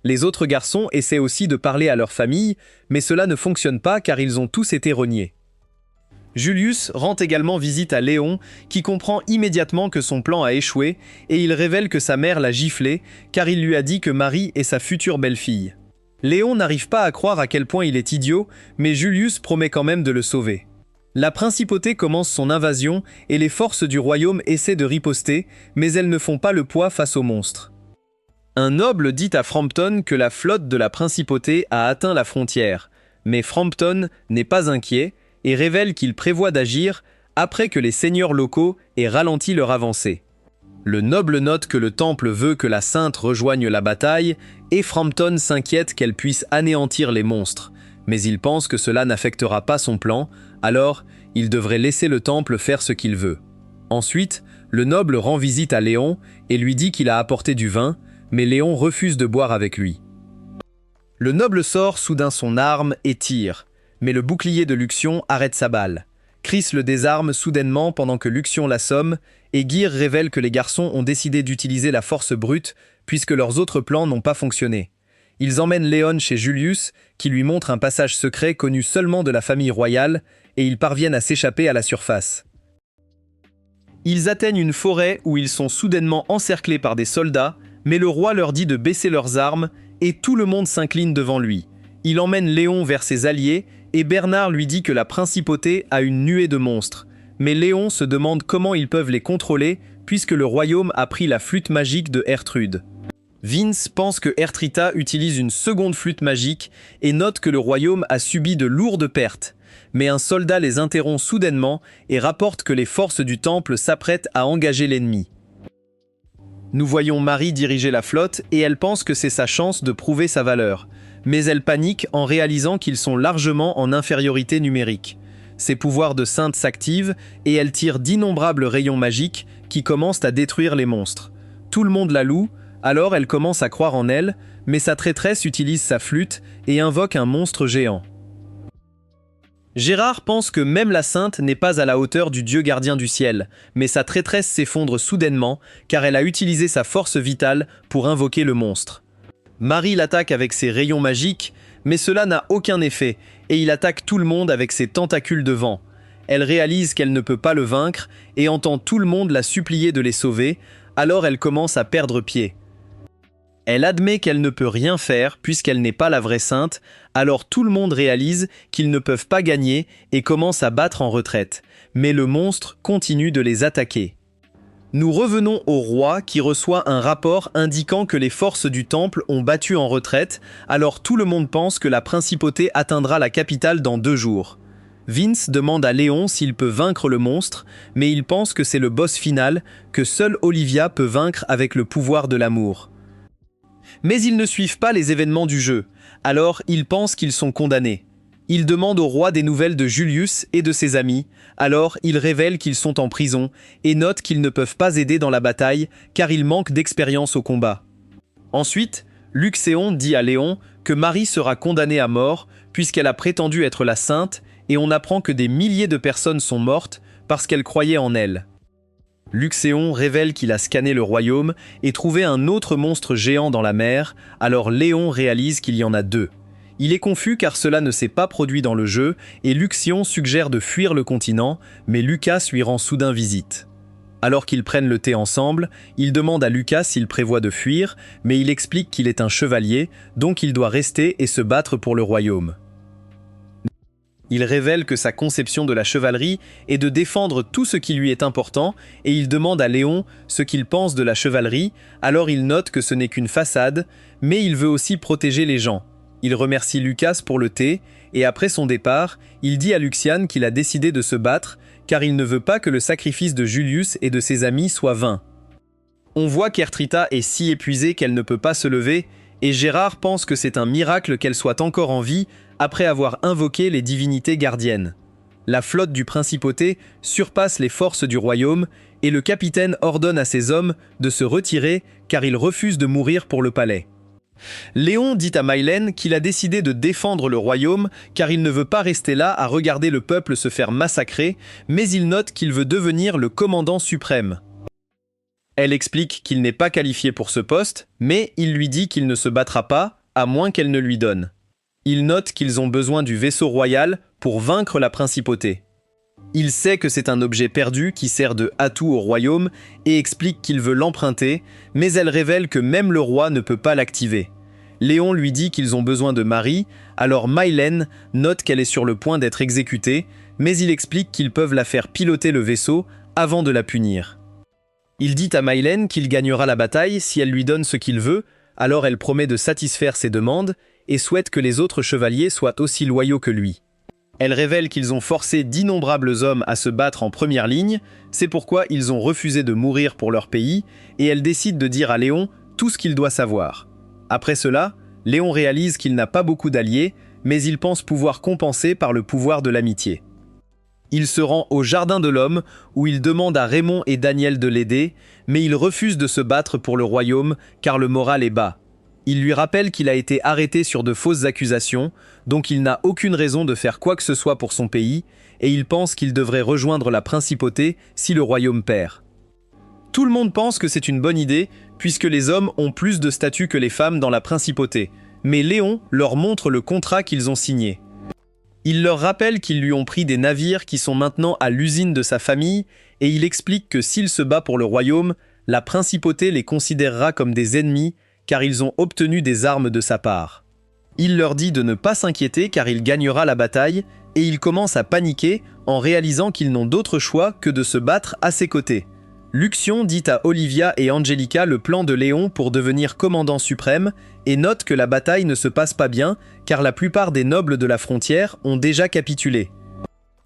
Les autres garçons essaient aussi de parler à leur famille, mais cela ne fonctionne pas car ils ont tous été reniés. Julius rend également visite à Léon, qui comprend immédiatement que son plan a échoué, et il révèle que sa mère l'a giflé, car il lui a dit que Marie est sa future belle-fille. Léon n'arrive pas à croire à quel point il est idiot, mais Julius promet quand même de le sauver. La principauté commence son invasion et les forces du royaume essaient de riposter, mais elles ne font pas le poids face aux monstres. Un noble dit à Frampton que la flotte de la principauté a atteint la frontière, mais Frampton n'est pas inquiet et révèle qu'il prévoit d'agir après que les seigneurs locaux aient ralenti leur avancée. Le noble note que le temple veut que la sainte rejoigne la bataille et Frampton s'inquiète qu'elle puisse anéantir les monstres, mais il pense que cela n'affectera pas son plan, alors il devrait laisser le temple faire ce qu'il veut. Ensuite, le noble rend visite à Léon et lui dit qu'il a apporté du vin, mais Léon refuse de boire avec lui. Le noble sort soudain son arme et tire, mais le bouclier de Luxion arrête sa balle. Chris le désarme soudainement pendant que Luxion l'assomme, et Gear révèle que les garçons ont décidé d'utiliser la force brute puisque leurs autres plans n'ont pas fonctionné. Ils emmènent Léon chez Julius, qui lui montre un passage secret connu seulement de la famille royale, et ils parviennent à s'échapper à la surface. Ils atteignent une forêt où ils sont soudainement encerclés par des soldats, mais le roi leur dit de baisser leurs armes, et tout le monde s'incline devant lui. Il emmène Léon vers ses alliés, et Bernard lui dit que la principauté a une nuée de monstres. Mais Léon se demande comment ils peuvent les contrôler, puisque le royaume a pris la flûte magique de Ertrude. Vince pense que Ertrita utilise une seconde flûte magique et note que le royaume a subi de lourdes pertes. Mais un soldat les interrompt soudainement et rapporte que les forces du temple s'apprêtent à engager l'ennemi. Nous voyons Marie diriger la flotte et elle pense que c'est sa chance de prouver sa valeur. Mais elle panique en réalisant qu'ils sont largement en infériorité numérique. Ses pouvoirs de sainte s'activent et elle tire d'innombrables rayons magiques qui commencent à détruire les monstres. Tout le monde la loue. Alors elle commence à croire en elle, mais sa traîtresse utilise sa flûte et invoque un monstre géant. Gérard pense que même la sainte n'est pas à la hauteur du dieu gardien du ciel, mais sa traîtresse s'effondre soudainement car elle a utilisé sa force vitale pour invoquer le monstre. Marie l'attaque avec ses rayons magiques, mais cela n'a aucun effet et il attaque tout le monde avec ses tentacules de vent. Elle réalise qu'elle ne peut pas le vaincre et entend tout le monde la supplier de les sauver, alors elle commence à perdre pied. Elle admet qu'elle ne peut rien faire puisqu'elle n'est pas la vraie sainte, alors tout le monde réalise qu'ils ne peuvent pas gagner et commence à battre en retraite. Mais le monstre continue de les attaquer. Nous revenons au roi qui reçoit un rapport indiquant que les forces du temple ont battu en retraite, alors tout le monde pense que la principauté atteindra la capitale dans 2 jours. Vince demande à Léon s'il peut vaincre le monstre, mais il pense que c'est le boss final que seule Olivia peut vaincre avec le pouvoir de l'amour. Mais ils ne suivent pas les événements du jeu, alors ils pensent qu'ils sont condamnés. Ils demandent au roi des nouvelles de Julius et de ses amis, alors ils révèlent qu'ils sont en prison et notent qu'ils ne peuvent pas aider dans la bataille car ils manquent d'expérience au combat. Ensuite, Luxéon dit à Léon que Marie sera condamnée à mort puisqu'elle a prétendu être la sainte et on apprend que des milliers de personnes sont mortes parce qu'elles croyaient en elle. Luxéon révèle qu'il a scanné le royaume et trouvé un autre monstre géant dans la mer, alors Léon réalise qu'il y en a deux. Il est confus car cela ne s'est pas produit dans le jeu et Luxéon suggère de fuir le continent, mais Lucas lui rend soudain visite. Alors qu'ils prennent le thé ensemble, il demande à Lucas s'il prévoit de fuir, mais il explique qu'il est un chevalier, donc il doit rester et se battre pour le royaume. Il révèle que sa conception de la chevalerie est de défendre tout ce qui lui est important et il demande à Léon ce qu'il pense de la chevalerie, alors il note que ce n'est qu'une façade, mais il veut aussi protéger les gens. Il remercie Lucas pour le thé et après son départ, il dit à Luxian qu'il a décidé de se battre car il ne veut pas que le sacrifice de Julius et de ses amis soit vain. On voit qu'Ertrita est si épuisée qu'elle ne peut pas se lever et Gérard pense que c'est un miracle qu'elle soit encore en vie après avoir invoqué les divinités gardiennes. La flotte du principauté surpasse les forces du royaume et le capitaine ordonne à ses hommes de se retirer car ils refusent de mourir pour le palais. Léon dit à Mylène qu'il a décidé de défendre le royaume car il ne veut pas rester là à regarder le peuple se faire massacrer, mais il note qu'il veut devenir le commandant suprême. Elle explique qu'il n'est pas qualifié pour ce poste, mais il lui dit qu'il ne se battra pas, à moins qu'elle ne lui donne. Il note qu'ils ont besoin du vaisseau royal pour vaincre la principauté. Il sait que c'est un objet perdu qui sert de atout au royaume et explique qu'il veut l'emprunter, mais elle révèle que même le roi ne peut pas l'activer. Léon lui dit qu'ils ont besoin de Marie, alors Mylène note qu'elle est sur le point d'être exécutée, mais il explique qu'ils peuvent la faire piloter le vaisseau avant de la punir. Il dit à Mylène qu'il gagnera la bataille si elle lui donne ce qu'il veut, alors elle promet de satisfaire ses demandes et souhaite que les autres chevaliers soient aussi loyaux que lui. Elle révèle qu'ils ont forcé d'innombrables hommes à se battre en première ligne, c'est pourquoi ils ont refusé de mourir pour leur pays, et elle décide de dire à Léon tout ce qu'il doit savoir. Après cela, Léon réalise qu'il n'a pas beaucoup d'alliés, mais il pense pouvoir compenser par le pouvoir de l'amitié. Il se rend au Jardin de l'Homme, où il demande à Raymond et Daniel de l'aider, mais il refuse de se battre pour le royaume, car le moral est bas. Il lui rappelle qu'il a été arrêté sur de fausses accusations, donc il n'a aucune raison de faire quoi que ce soit pour son pays, et il pense qu'il devrait rejoindre la principauté si le royaume perd. Tout le monde pense que c'est une bonne idée, puisque les hommes ont plus de statut que les femmes dans la principauté, mais Léon leur montre le contrat qu'ils ont signé. Il leur rappelle qu'ils lui ont pris des navires qui sont maintenant à l'usine de sa famille, et il explique que s'il se bat pour le royaume, la principauté les considérera comme des ennemis, car ils ont obtenu des armes de sa part. Il leur dit de ne pas s'inquiéter car il gagnera la bataille, et il commence à paniquer en réalisant qu'ils n'ont d'autre choix que de se battre à ses côtés. Luxion dit à Olivia et Angelica le plan de Léon pour devenir commandant suprême, et note que la bataille ne se passe pas bien car la plupart des nobles de la frontière ont déjà capitulé.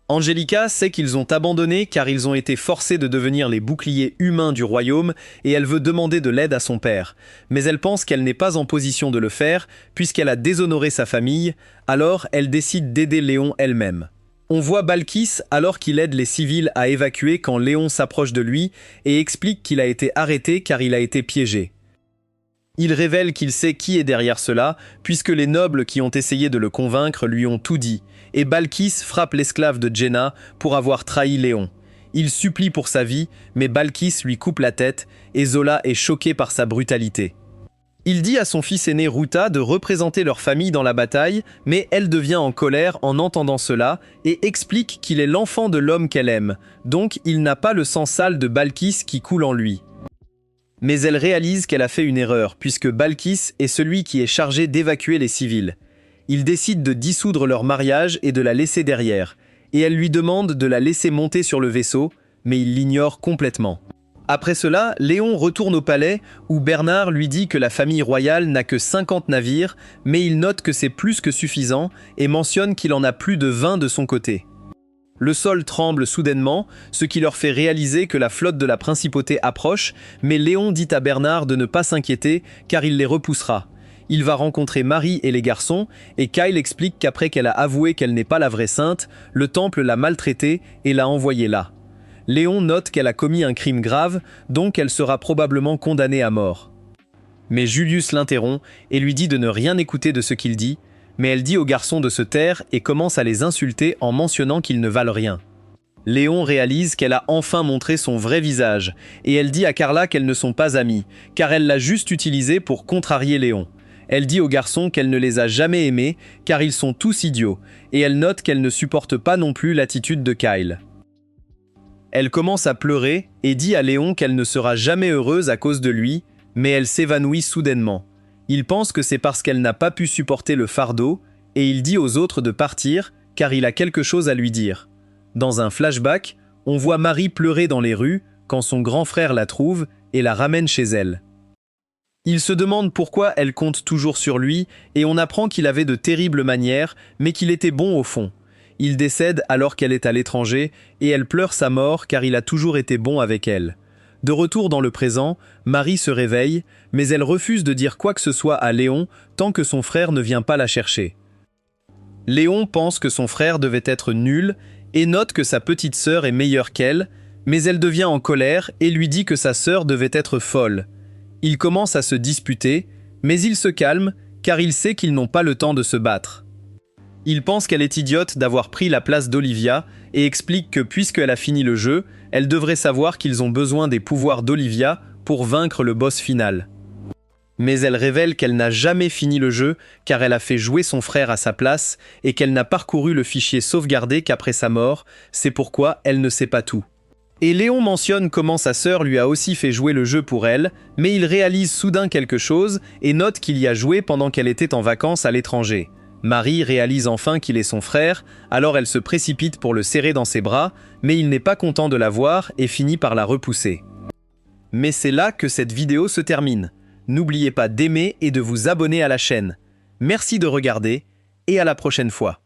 Angelica sait qu'ils ont abandonné car ils ont été forcés de devenir les boucliers humains du royaume et elle veut demander de l'aide à son père. Mais elle pense qu'elle n'est pas en position de le faire puisqu'elle a déshonoré sa famille, alors elle décide d'aider Léon elle-même. On voit Balkis alors qu'il aide les civils à évacuer quand Léon s'approche de lui et explique qu'il a été arrêté car il a été piégé. Il révèle qu'il sait qui est derrière cela, puisque les nobles qui ont essayé de le convaincre lui ont tout dit, et Balkis frappe l'esclave de Jenna pour avoir trahi Léon. Il supplie pour sa vie, mais Balkis lui coupe la tête, et Zola est choqué par sa brutalité. Il dit à son fils aîné Ruta de représenter leur famille dans la bataille, mais elle devient en colère en entendant cela, et explique qu'il est l'enfant de l'homme qu'elle aime, donc il n'a pas le sang sale de Balkis qui coule en lui. Mais elle réalise qu'elle a fait une erreur, puisque Balkis est celui qui est chargé d'évacuer les civils. Il décide de dissoudre leur mariage et de la laisser derrière, et elle lui demande de la laisser monter sur le vaisseau, mais il l'ignore complètement. Après cela, Léon retourne au palais, où Bernard lui dit que la famille royale n'a que 50 navires, mais il note que c'est plus que suffisant, et mentionne qu'il en a plus de 20 de son côté. Le sol tremble soudainement, ce qui leur fait réaliser que la flotte de la principauté approche, mais Léon dit à Bernard de ne pas s'inquiéter car il les repoussera. Il va rencontrer Marie et les garçons, et Kyle explique qu'après qu'elle a avoué qu'elle n'est pas la vraie sainte, le temple l'a maltraitée et l'a envoyée là. Léon note qu'elle a commis un crime grave, donc elle sera probablement condamnée à mort. Mais Julius l'interrompt et lui dit de ne rien écouter de ce qu'il dit, mais elle dit aux garçons de se taire et commence à les insulter en mentionnant qu'ils ne valent rien. Léon réalise qu'elle a enfin montré son vrai visage, et elle dit à Carla qu'elles ne sont pas amies, car elle l'a juste utilisé pour contrarier Léon. Elle dit aux garçons qu'elle ne les a jamais aimés, car ils sont tous idiots, et elle note qu'elle ne supporte pas non plus l'attitude de Kyle. Elle commence à pleurer et dit à Léon qu'elle ne sera jamais heureuse à cause de lui, mais elle s'évanouit soudainement. Il pense que c'est parce qu'elle n'a pas pu supporter le fardeau, et il dit aux autres de partir, car il a quelque chose à lui dire. Dans un flashback, on voit Marie pleurer dans les rues quand son grand frère la trouve et la ramène chez elle. Il se demande pourquoi elle compte toujours sur lui, et on apprend qu'il avait de terribles manières, mais qu'il était bon au fond. Il décède alors qu'elle est à l'étranger, et elle pleure sa mort car il a toujours été bon avec elle. De retour dans le présent, Marie se réveille, mais elle refuse de dire quoi que ce soit à Léon tant que son frère ne vient pas la chercher. Léon pense que son frère devait être nul et note que sa petite sœur est meilleure qu'elle, mais elle devient en colère et lui dit que sa sœur devait être folle. Ils commencent à se disputer, mais il se calme car il sait qu'ils n'ont pas le temps de se battre. Il pense qu'elle est idiote d'avoir pris la place d'Olivia et explique que puisqu'elle a fini le jeu, elle devrait savoir qu'ils ont besoin des pouvoirs d'Olivia pour vaincre le boss final. Mais elle révèle qu'elle n'a jamais fini le jeu car elle a fait jouer son frère à sa place et qu'elle n'a parcouru le fichier sauvegardé qu'après sa mort, c'est pourquoi elle ne sait pas tout. Et Léon mentionne comment sa sœur lui a aussi fait jouer le jeu pour elle, mais il réalise soudain quelque chose et note qu'il y a joué pendant qu'elle était en vacances à l'étranger. Marie réalise enfin qu'il est son frère, alors elle se précipite pour le serrer dans ses bras, mais il n'est pas content de la voir et finit par la repousser. Mais c'est là que cette vidéo se termine. N'oubliez pas d'aimer et de vous abonner à la chaîne. Merci de regarder et à la prochaine fois.